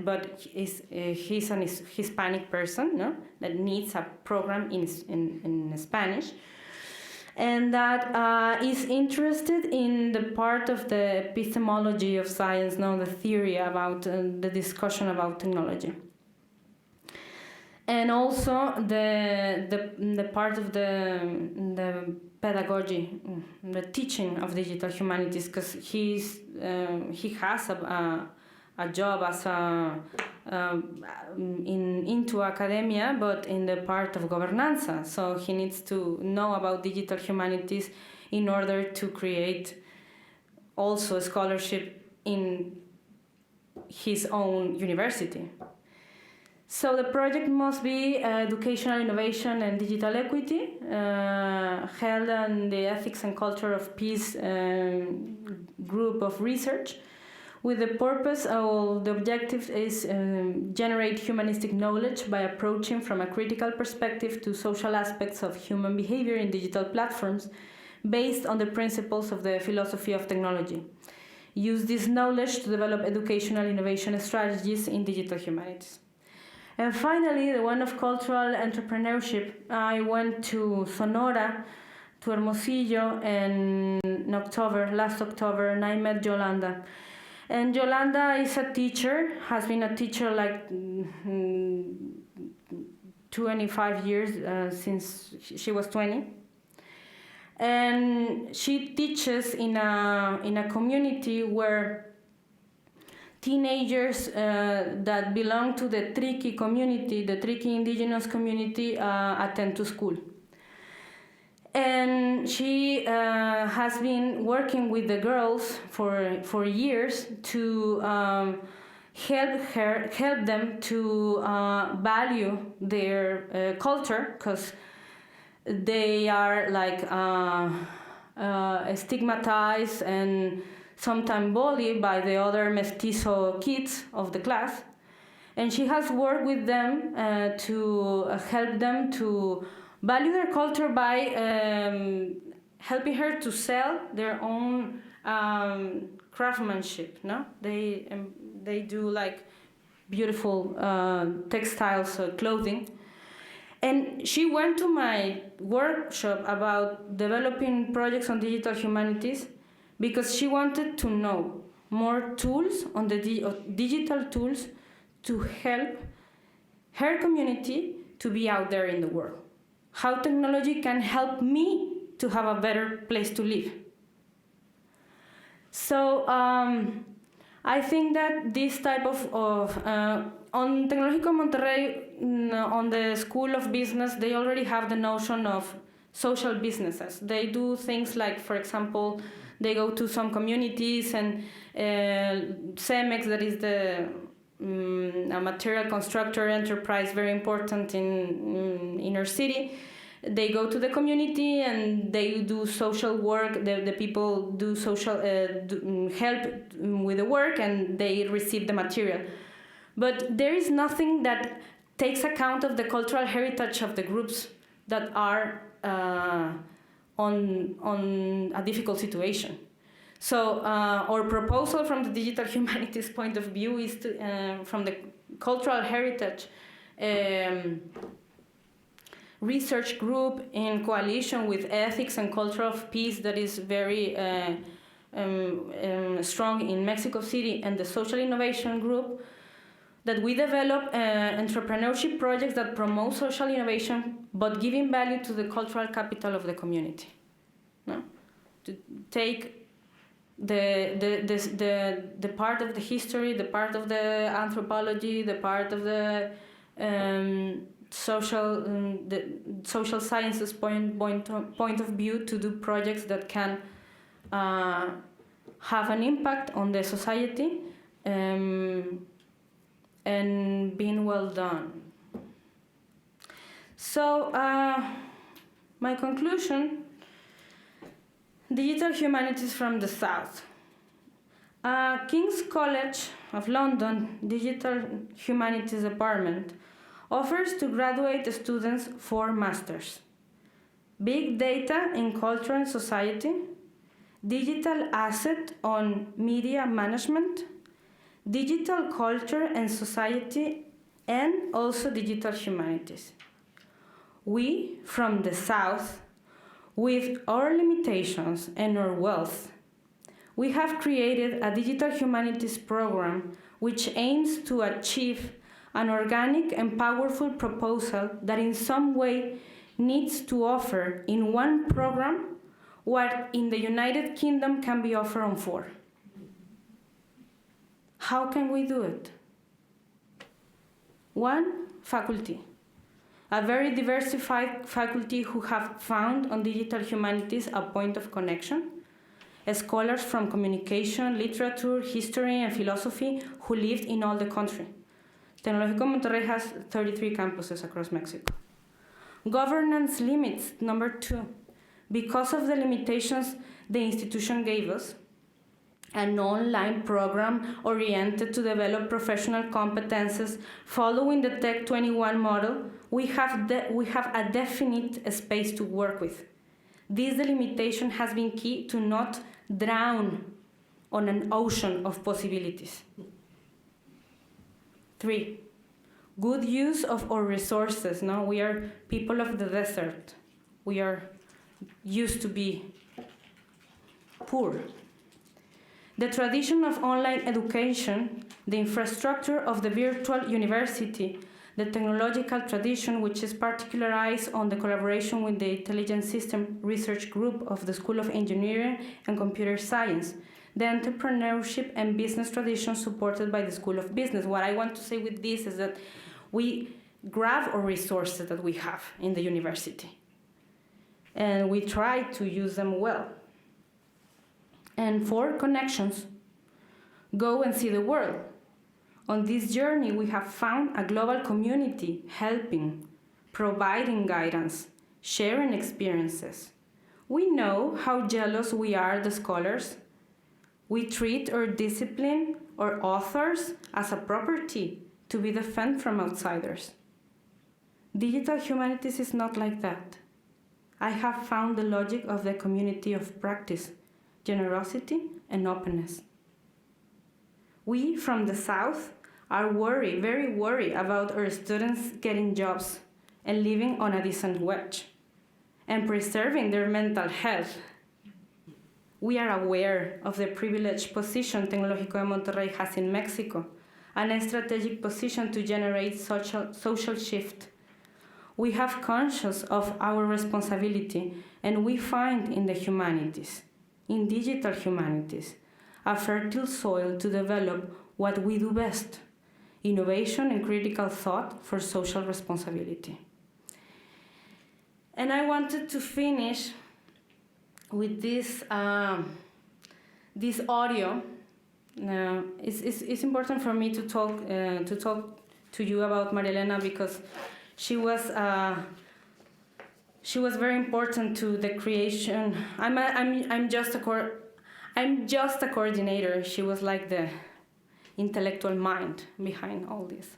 but he's a Hispanic person, no? That needs a program in Spanish, and that is interested in the part of the epistemology of science, no? The theory about the discussion about technology. And also the part of the pedagogy, the teaching of digital humanities, because he has a job as into academia, but in the part of gobernanza. So he needs to know about digital humanities in order to create also a scholarship in his own university. So the project must be educational innovation and digital equity, held on the ethics and culture of peace group of research, with the purpose or the objective is generate humanistic knowledge by approaching from a critical perspective to social aspects of human behavior in digital platforms based on the principles of the philosophy of technology. Use this knowledge to develop educational innovation strategies in digital humanities. And finally, the one of cultural entrepreneurship. I went to Sonora to Hermosillo in last October, and I met Yolanda. And Yolanda is a teacher, has been a teacher like 25 years, since she was 20. And she teaches in a community where teenagers that belong to the Triqui community, the Triqui indigenous community, attend to school. And she has been working with the girls for years to help them to value their culture, because they are like stigmatized and sometimes bullied by the other mestizo kids of the class. And she has worked with them to help them to value their culture by helping her to sell their own craftsmanship. No, they do like beautiful textiles, clothing. And she went to my workshop about developing projects on digital humanities because she wanted to know more tools on the digital tools to help her community to be out there in the world. How technology can help me to have a better place to live. So I think that this type of on Tecnológico Monterrey, on the School of Business, they already have the notion of social businesses. They do things like, for example, they go to some communities and CEMEX, that is a material constructor enterprise, very important in inner city. They go to the community and they do social work. The people do social help with the work, and they receive the material. But there is nothing that takes account of the cultural heritage of the groups that are on a difficult situation. So our proposal from the digital humanities point of view is to, from the cultural heritage research group in coalition with ethics and culture of peace that is very strong in Mexico City, and the social innovation group, that we develop entrepreneurship projects that promote social innovation but giving value to the cultural capital of the community. No? To take the part of the history, the part of the anthropology, the part of the social sciences point of view, to do projects that can have an impact on the society and being well done. So my conclusion: digital humanities from the South. King's College of London Digital Humanities Department offers to graduate students 4 masters: Big Data in Culture and Society, Digital Asset on Media Management, Digital Culture and Society, and also Digital Humanities. We, from the South, with our limitations and our wealth, we have created a digital humanities program which aims to achieve an organic and powerful proposal that in some way needs to offer in one program what in the United Kingdom can be offered on 4. How can we do it? 1, faculty. A very diversified faculty who have found on digital humanities a point of connection. Scholars from communication, literature, history, and philosophy who lived in all the country. Tecnológico Monterrey has 33 campuses across Mexico. Governance limits, number 2. Because of the limitations the institution gave us, an online program oriented to develop professional competences following the Tech 21 model, we have a definite space to work with. This delimitation has been key to not drown on an ocean of possibilities. 3, good use of our resources. No? We are people of the desert. We are used to be poor. The tradition of online education, the infrastructure of the virtual university, the technological tradition, which is particularized on the collaboration with the Intelligent System Research Group of the School of Engineering and Computer Science, the entrepreneurship and business tradition supported by the School of Business. What I want to say with this is that we grab our resources that we have in the university, and we try to use them well. And for connections, go and see the world. On this journey, we have found a global community helping, providing guidance, sharing experiences. We know how jealous we are, the scholars. We treat our discipline or authors as a property to be defended from outsiders. Digital Humanities is not like that. I have found the logic of the community of practice, generosity, and openness. We from the South are worried, very worried about our students getting jobs and living on a decent wage and preserving their mental health. We are aware of the privileged position Tecnológico de Monterrey has in Mexico, a strategic position to generate social shift. We have conscious of our responsibility, and we find in the humanities, in digital humanities, a fertile soil to develop what we do best, innovation and critical thought for social responsibility. And I wanted to finish with this audio. It's important for me to talk to you about Maria Elena because she was very important to the creation. I'm just a coordinator. She was like the intellectual mind behind all this.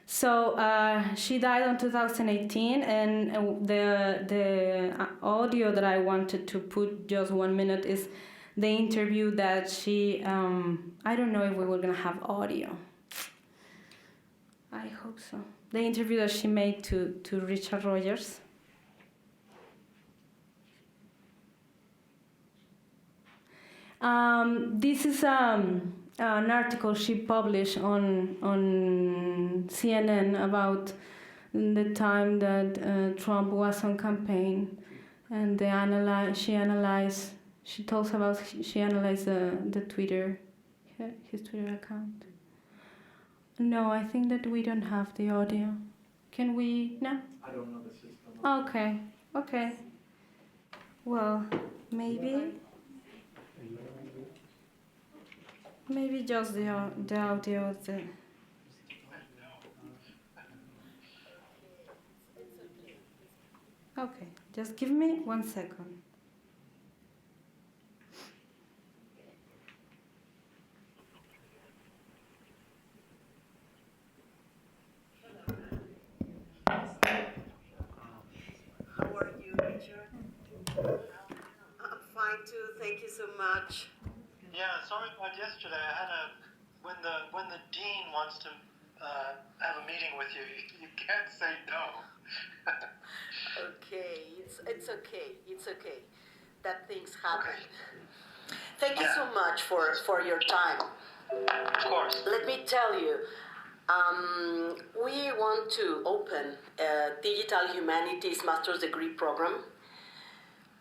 So she died in 2018, and the audio that I wanted to put, just 1 minute, is the interview that she. I don't know if we were gonna have audio. I hope so. The interview that she made to Richard Rogers. This is an article she published on CNN about the time that Trump was on campaign, and she analyzed the Twitter, his Twitter account. No, I think that we don't have the audio. Can we? No? I don't know the system. Okay. Well, maybe just the audio of the. Okay, just give me 1 second. How are you, Richard? I'm fine too. Thank you so much. Yeah, sorry about yesterday. I had when the dean wants to have a meeting with you, you can't say no. Okay, it's okay. It's okay. That things happen. Okay. Thank you so much for your time. Of course. Let me tell you, we want to open a Digital Humanities Master's Degree program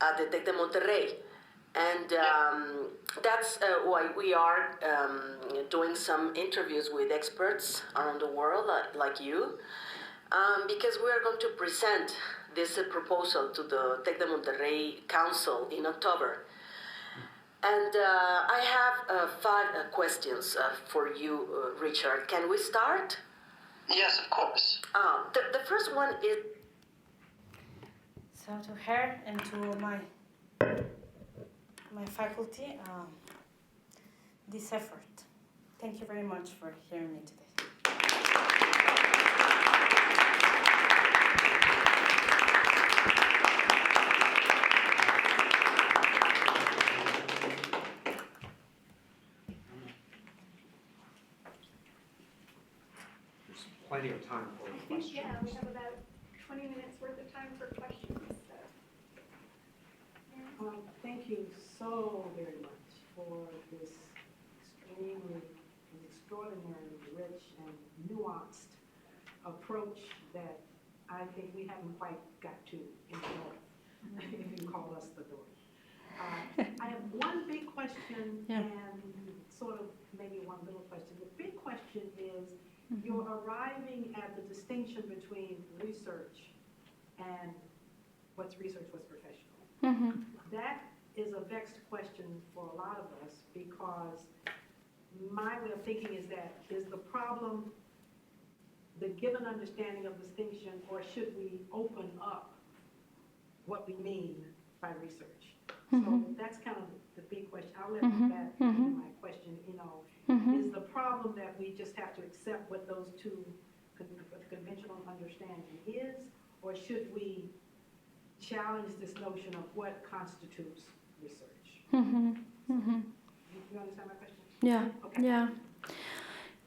at the Tec de Monterrey. And that's why we are doing some interviews with experts around the world, like you, because we are going to present this proposal to the Tec de Monterrey Council in October. And I have 5 questions for you, Richard. Can we start? Yes, of course. The first one is... So to her and to my faculty, this effort. Thank you very much for hearing me today. There's plenty of time for questions. Yeah, we have about 20 minutes worth of time for questions. So. Thank you so very much for this extremely and extraordinarily rich and nuanced approach that I think we haven't quite got to in the North, if you call us the North. I have one big question and sort of maybe one little question. The big question is you're arriving at the distinction between research and what's research, what's professional. That is a vexed question for a lot of us because my way of thinking is that is the problem the given understanding of distinction, or should we open up what we mean by research? So that's kind of the big question. I'll let that be my question, you know. Is the problem that we just have to accept what those two conventional understanding is, or should we challenge this notion of what constitutes research? You understand my question? Yeah. Okay. Yeah.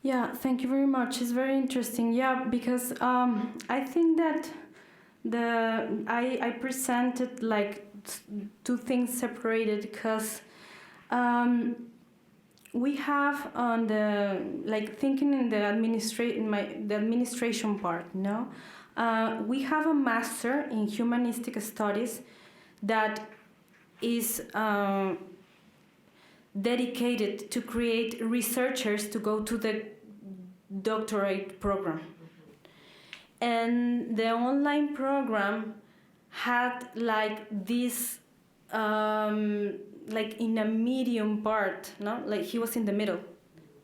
Yeah, thank you very much. It's very interesting. Yeah, because I think that I presented like two things separated because we have on the like thinking in the administration part, no, we have a master in humanistic studies that is dedicated to create researchers to go to the doctorate program. And the online program had like this, like in a medium part, no? Like he was in the middle.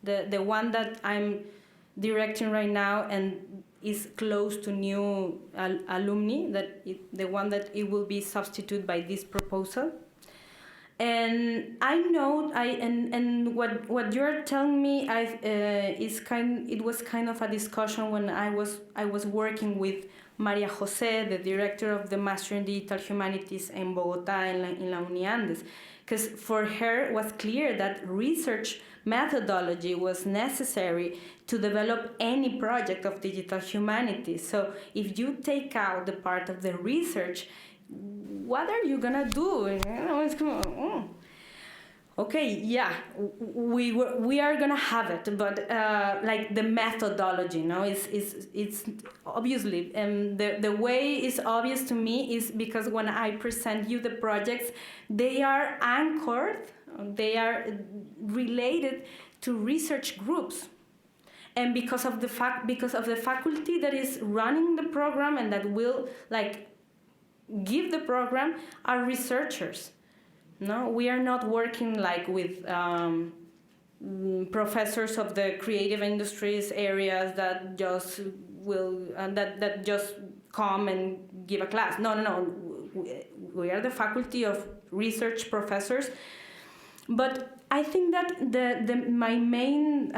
The one that I'm directing right now and is close to new alumni, the one that it will be substituted by this proposal. And I know and what you're telling me it was kind of a discussion when I was working with Maria Jose, the director of the Master in Digital Humanities in Bogotá in la Humanidades, because for her it was clear that research methodology was necessary to develop any project of digital humanities. So if you take out the part of the research, what are you gonna do? You know, it's kind of, okay, yeah, we are gonna have it, but like the methodology, no, it's obviously, the way is obvious to me is because when I present you the projects, they are anchored, they are related to research groups. And because of the faculty that is running the program and that will like give the program are researchers. No, we are not working like with professors of the creative industries areas that just will that just come and give a class. No. We are the faculty of research professors. But I think that my main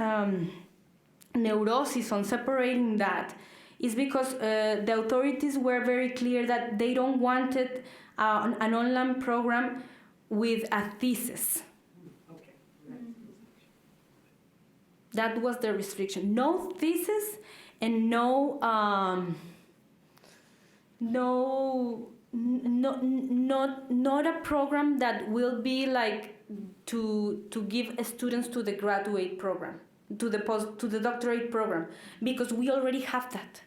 neurosis on separating that is because the authorities were very clear that they don't wanted an online program with a thesis. Okay. That was the restriction. No thesis and not a program that will be like to give students to the graduate program, to the doctorate program, because we already have that.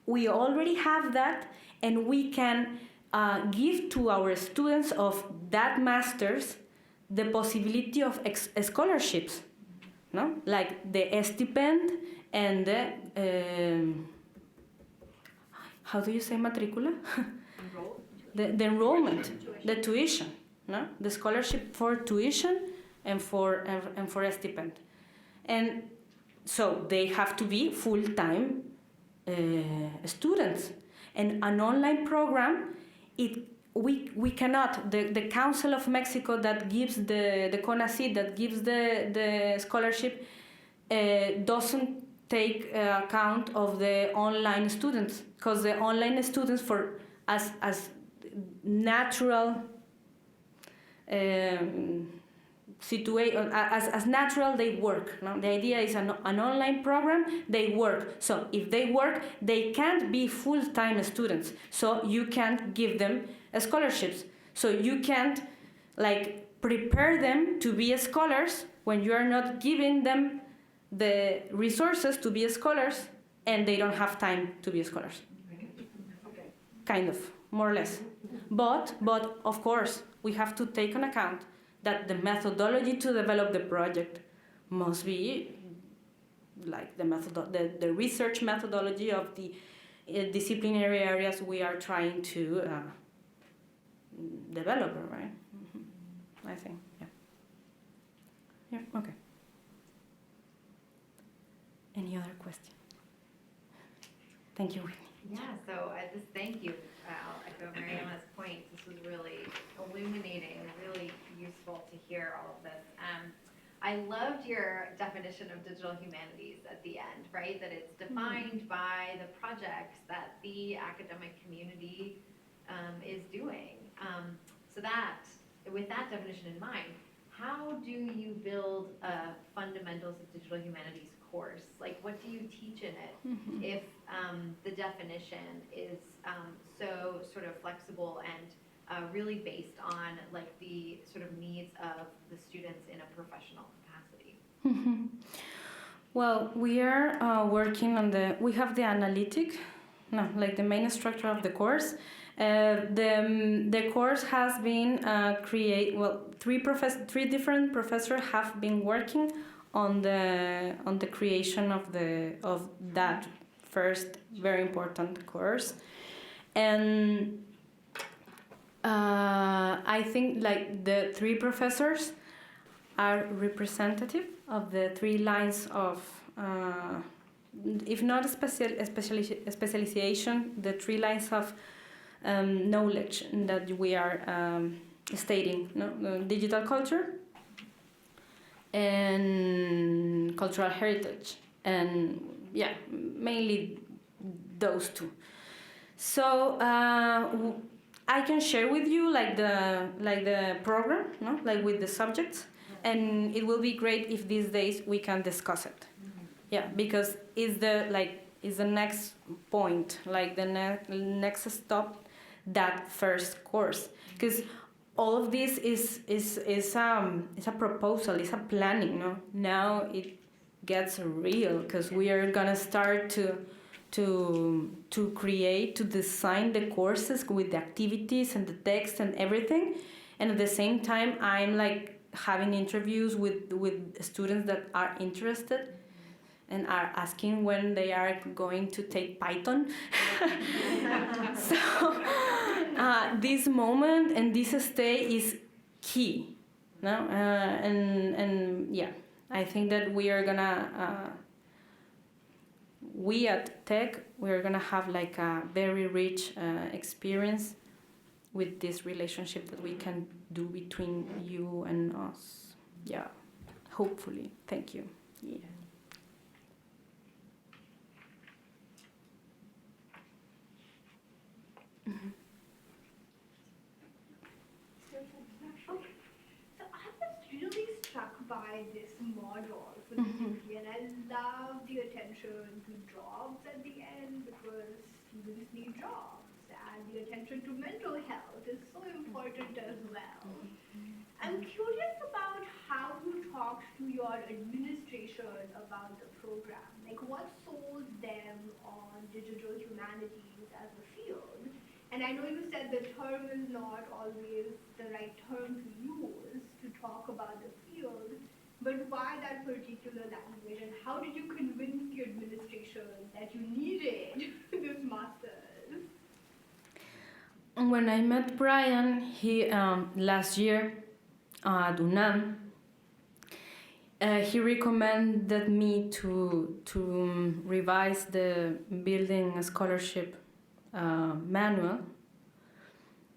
We already have that, and we can give to our students of that master's the possibility of scholarships, no? Like the stipend and the how do you say matricula? the enrollment, the tuition, no? The scholarship for tuition and for a stipend, and so they have to be full-time students. And an online program, we cannot. The Council of Mexico that gives the CONACYT that gives the scholarship doesn't take account of the online students, because the online students for as natural as natural they work. No? The idea is an online program, they work. So if they work, they can't be full-time students. So you can't give them scholarships. So you can't prepare them to be scholars when you are not giving them the resources to be scholars and they don't have time to be scholars. Kind of, more or less. But of course, we have to take on account that the methodology to develop the project must be like the research methodology of the disciplinary areas we are trying to develop, right? Mm-hmm. I think, yeah. Yeah, okay. Any other question? Thank you, Whitney. Yeah, so I just thank you. I'll echo Mariama's point. This was really illuminating, really useful to hear all of this. I loved your definition of digital humanities at the end, right? That it's defined by the projects that the academic community is doing. So that, with that definition in mind, how do you build a fundamentals of digital humanities course? Like, what do you teach in it if the definition is so sort of flexible and really based on like the sort of needs of the students in a professional capacity? Well, we are working on we have the the main structure of the course. The course has been three different professors have been working on the creation of that first very important course, and I think like the three professors are representative of the three lines of if not specialization, the three lines of knowledge that we are stating, digital culture and cultural heritage, and yeah, mainly those two. So I can share with you like the program, like with the subjects, and it will be great if these days we can discuss it. Yeah, because it's the next point, like the next stop, that first course, because all of this is a proposal, it's a planning. Now it gets real because we are gonna start to create, to design the courses with the activities and the text and everything, and at the same time I'm like having interviews with students that are interested and are asking when they are going to take Python. So this moment and this stay is key, and yeah, I think that we are gonna we at Tech, we're gonna have like a very rich experience with this relationship that we can do between you and us. Yeah, hopefully. Thank you. Yeah. So I was really struck by this model for the degree, and I love the attention to jobs at the end, because students need jobs, and the attention to mental health is so important as well. I'm curious about how you talked to your administration about the program. Like, what sold them on digital humanities as a field? And I know you said the term is not always the right term to use to talk about the field, but why that particular language, and how did you convince the administration that you needed this master's? When I met Brian, he last year at UNAM, he recommended me to revise the building a scholarship manual,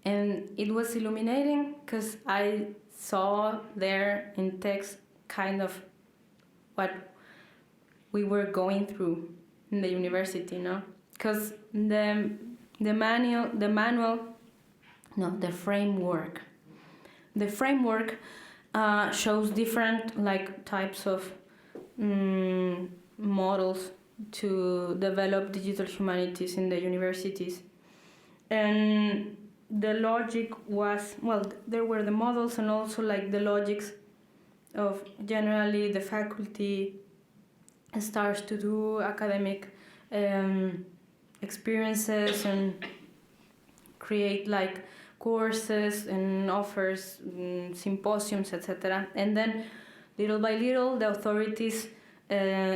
and it was illuminating because I saw there in text kind of what we were going through in the university, because the framework shows different like types of models to develop digital humanities in the universities. And the logic was, well, there were the models and also like the logics of generally the faculty starts to do academic experiences and create like courses and offers symposiums, etc. And then little by little the authorities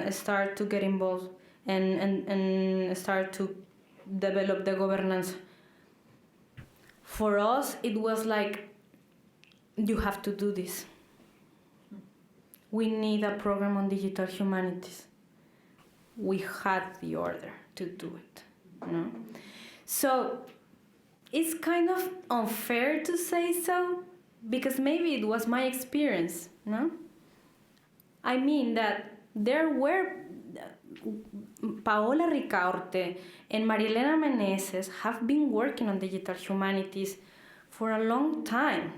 start to get involved and start to develop the governance. For us, it was like, you have to do this. We need a program on digital humanities. We had the order to do it, you know? So it's kind of unfair to say so, because maybe it was my experience, no? I mean that there were Paola Ricaurte and Marielena Meneses have been working on digital humanities for a long time.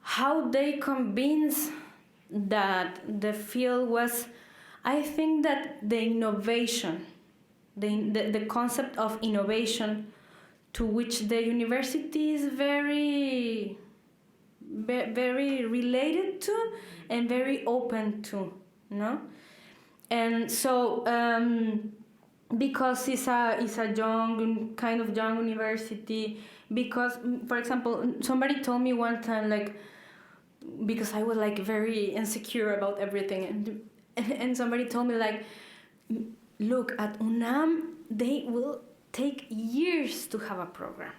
How they convinced that the field was, I think that the innovation, the concept of innovation to which the university is very related to and very open to, no? And so because it's a young university, because for example somebody told me one time, like, because I was like very insecure about everything, and somebody told me like, look, at UNAM they will take years to have a program.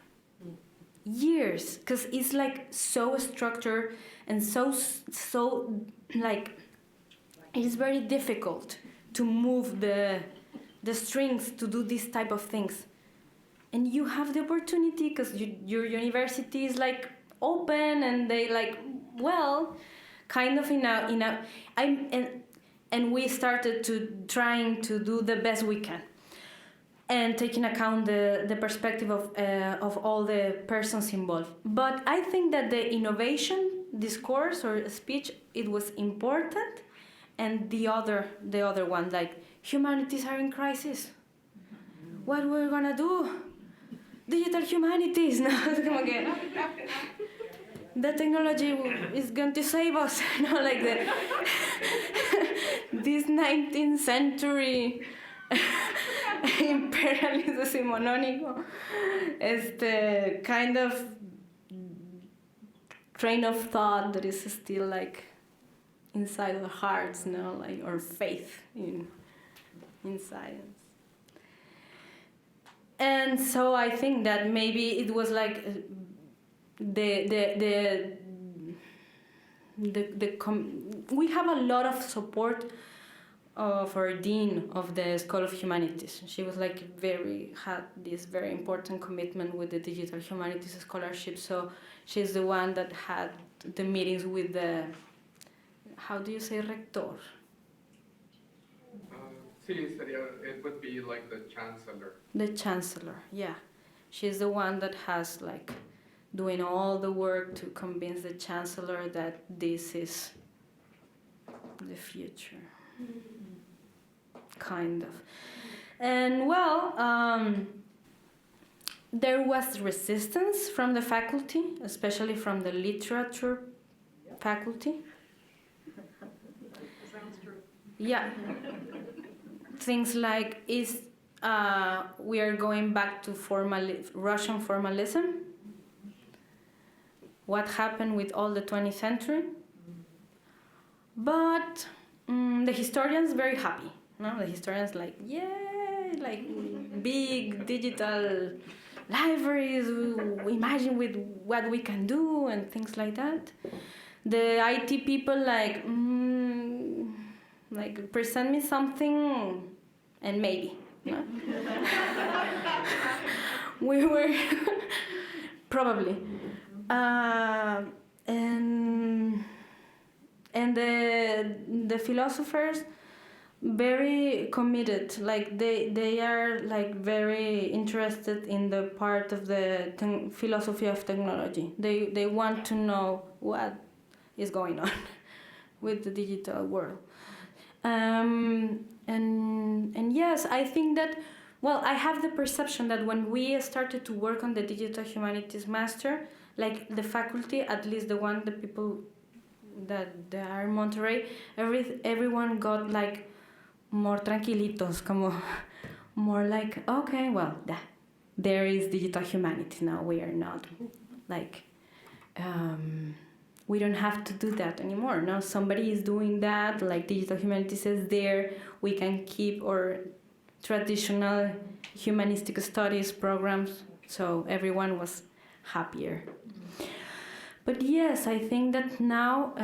Years, because it's like so structured and so like, it's very difficult to move the strings to do this type of things. And you have the opportunity because your university is like open, and they like, well, kind of and we started to trying to do the best we can, and taking account the perspective of all the persons involved. But I think that the innovation discourse or speech, it was important, and the other one, like, humanities are in crisis. What we're gonna do? Digital humanities, no? The technology is going to save us, no? Like this 19th century imperialismo decimonónico, kind of train of thought that is still like inside our hearts, no? Like, or faith in science. And so I think that maybe it was like we have a lot of support for our dean of the School of Humanities. She was like had this very important commitment with the Digital Humanities Scholarship. So she's the one that had the meetings with the, how do you say, rector? It would be like the chancellor. The chancellor, yeah. She's the one that has like doing all the work to convince the chancellor that this is the future. Kind of. And well, there was resistance from the faculty, especially from the literature faculty. Sounds true. Yeah. Things like, we are going back to Russian formalism. What happened with all the 20th century? But the historians very happy. No, the historians like, yeah, like big digital libraries. Imagine with what we can do and things like that. The IT people like present me something and maybe. No? We were probably. And the philosophers very committed, like they are like very interested in the part of the philosophy of technology. They want to know what is going on with the digital world. And yes, I think that, well, I have the perception that when we started to work on the Digital Humanities Master, like the faculty, at least the people that are in Monterrey, everyone got like more tranquilitos, como more like, okay, well, there is Digital Humanities now. We are not like, we don't have to do that anymore. Now somebody is doing that, like Digital Humanities is there. We can keep our traditional humanistic studies programs, so everyone was happier. But yes, I think that now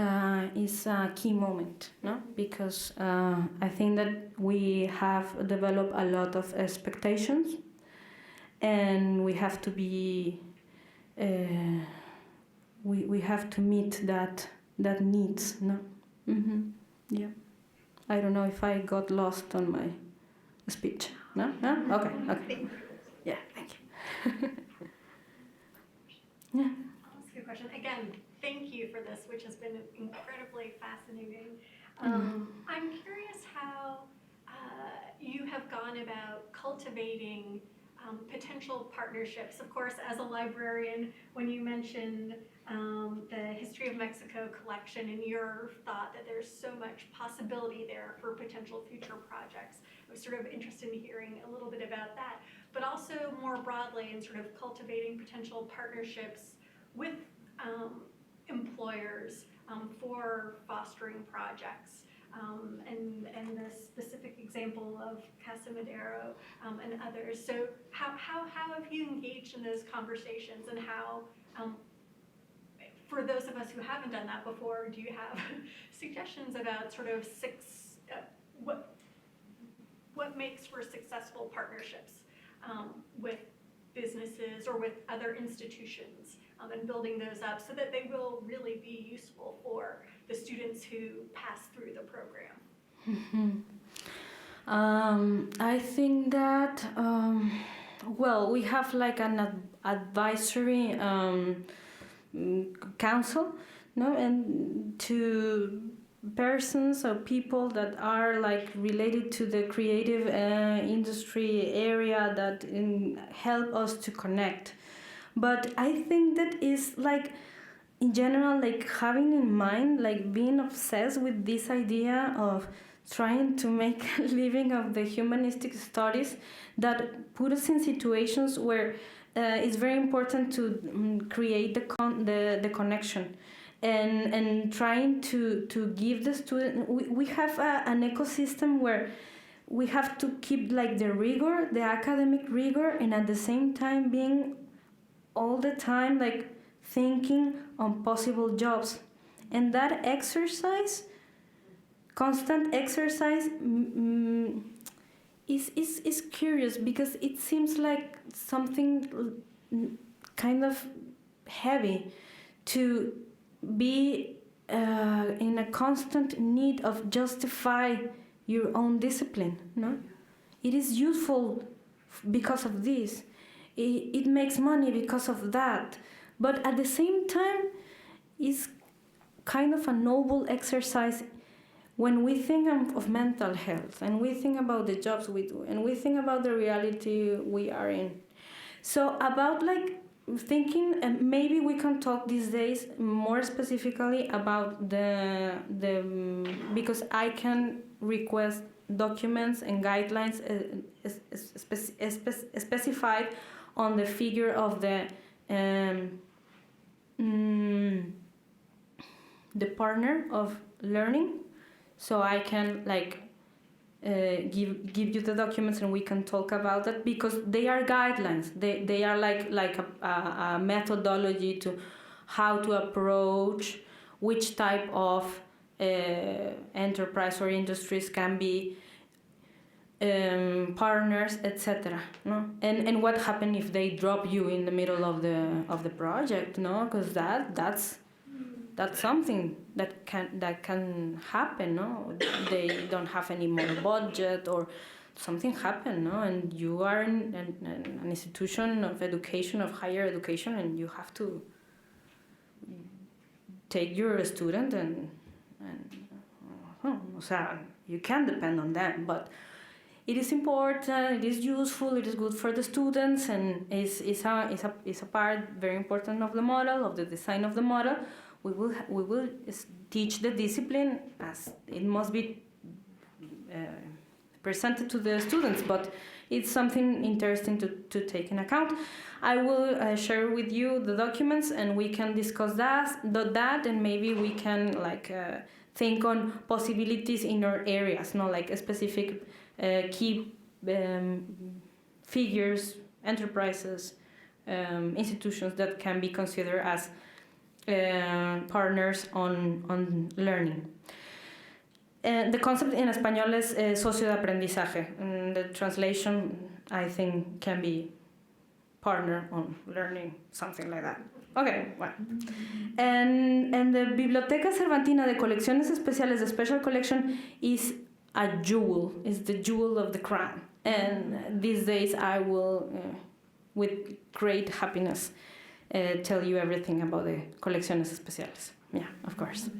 is a key moment, no? Because I think that we have developed a lot of expectations, and we have to be, we have to meet that needs, no? Mm-hmm. Yeah. I don't know if I got lost on my speech. No? No? Okay. Yeah, thank you. Yeah. I'll ask you a question. Again, thank you for this, which has been incredibly fascinating. I'm curious how you have gone about cultivating potential partnerships. Of course, as a librarian, when you mentioned the History of Mexico collection and your thought that there's so much possibility there for potential future projects, I was sort of interested in hearing a little bit about that, but also more broadly in sort of cultivating potential partnerships with employers for fostering projects. And the specific example of Casa Madero and others. So how have you engaged in those conversations, and how, for those of us who haven't done that before, do you have suggestions about sort of what makes for successful partnerships with businesses or with other institutions, and building those up so that they will really be useful for the students who pass through the program? I think that, well, we have like an advisory council, no, and to persons or people that are like related to the creative industry area that help us to connect. But I think that is like, in general, like having in mind, like being obsessed with this idea of trying to make a living of the humanistic studies that put us in situations where it's very important to create the connection and trying to give the student. We have an ecosystem where we have to keep like the rigor, the academic rigor, and at the same time being all the time like thinking on possible jobs. And that exercise, constant exercise, is curious, because it seems like something kind of heavy to be in a constant need of justify your own discipline, no? It is useful because of this. It makes money because of that. But at the same time, it's kind of a noble exercise when we think of mental health, and we think about the jobs we do, and we think about the reality we are in. So about like thinking, and maybe we can talk these days more specifically about the because I can request documents and guidelines specified on the figure of the partner of learning, so I can like give you the documents and we can talk about it, because they are guidelines. They are like a methodology to how to approach which type of enterprise or industries can be partners, etc. No, and what happens if they drop you in the middle of the project? No, because that's something that can happen. No, they don't have any more budget or something happen. No, and you are in an institution of education, of higher education, and you have to take your student and o sea, you can depend on them, but it is important, it is useful, it is good for the students, and is a part very important of the model, of the design of the model. We will teach the discipline as it must be presented to the students, but it's something interesting to take in account. I will share with you the documents, and we can discuss that, and maybe we can think on possibilities in our areas, not like a specific key figures, enterprises, institutions that can be considered as partners on learning. The concept in español es socio de aprendizaje. The translation, I think, can be partner on learning, something like that. Okay, well. And the Biblioteca Cervantina de Colecciones Especiales, the special collection, is a jewel, is the jewel of the crown. And these days I will, with great happiness, tell you everything about the Colecciones Especiales. Yeah, of course.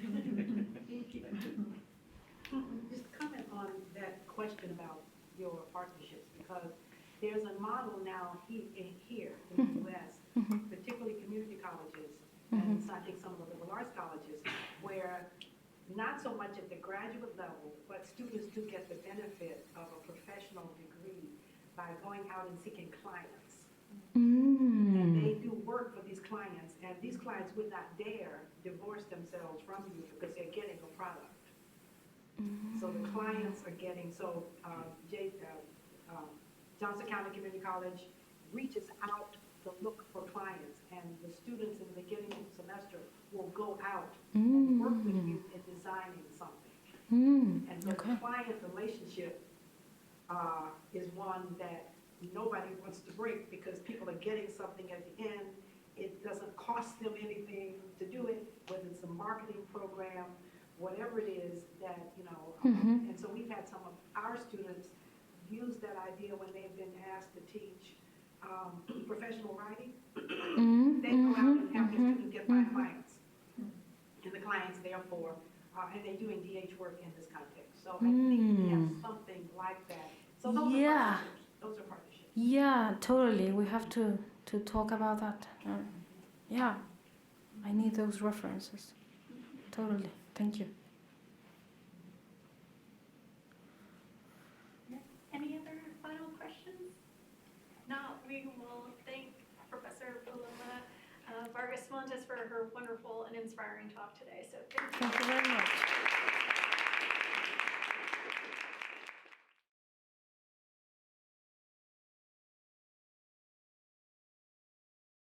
Just comment on that question about your partnerships, because there's a model now here in the U.S., particularly community colleges, and I think some of the liberal arts colleges, where not so much at the graduate level, but students do get the benefit of a professional degree by going out and seeking clients. And they do work for these clients, and these clients would not dare divorce themselves from you because they're getting a product. So the clients are getting, Johnson County Community College reaches out to look for clients, and the students in the beginning of the semester will go out and work with you in designing something. And the client relationship is one that nobody wants to break, because people are getting something at the end. It doesn't cost them anything to do it, whether it's a marketing program, whatever it is that, and so we've had some of our students use that idea when they've been asked to teach professional writing. They go out and have the students get 5 clients, and the clients therefore, and they're doing DH work in this context. So I think we have something like that. So those are partnerships. Those are partnerships. Yeah, totally. We have to talk about that. Yeah, I need those references. Totally. Thank you. Any other final questions? No, we will thank Professor Paloma Vargas Montes for her wonderful and inspiring talk today. So thank you. Thank you very much.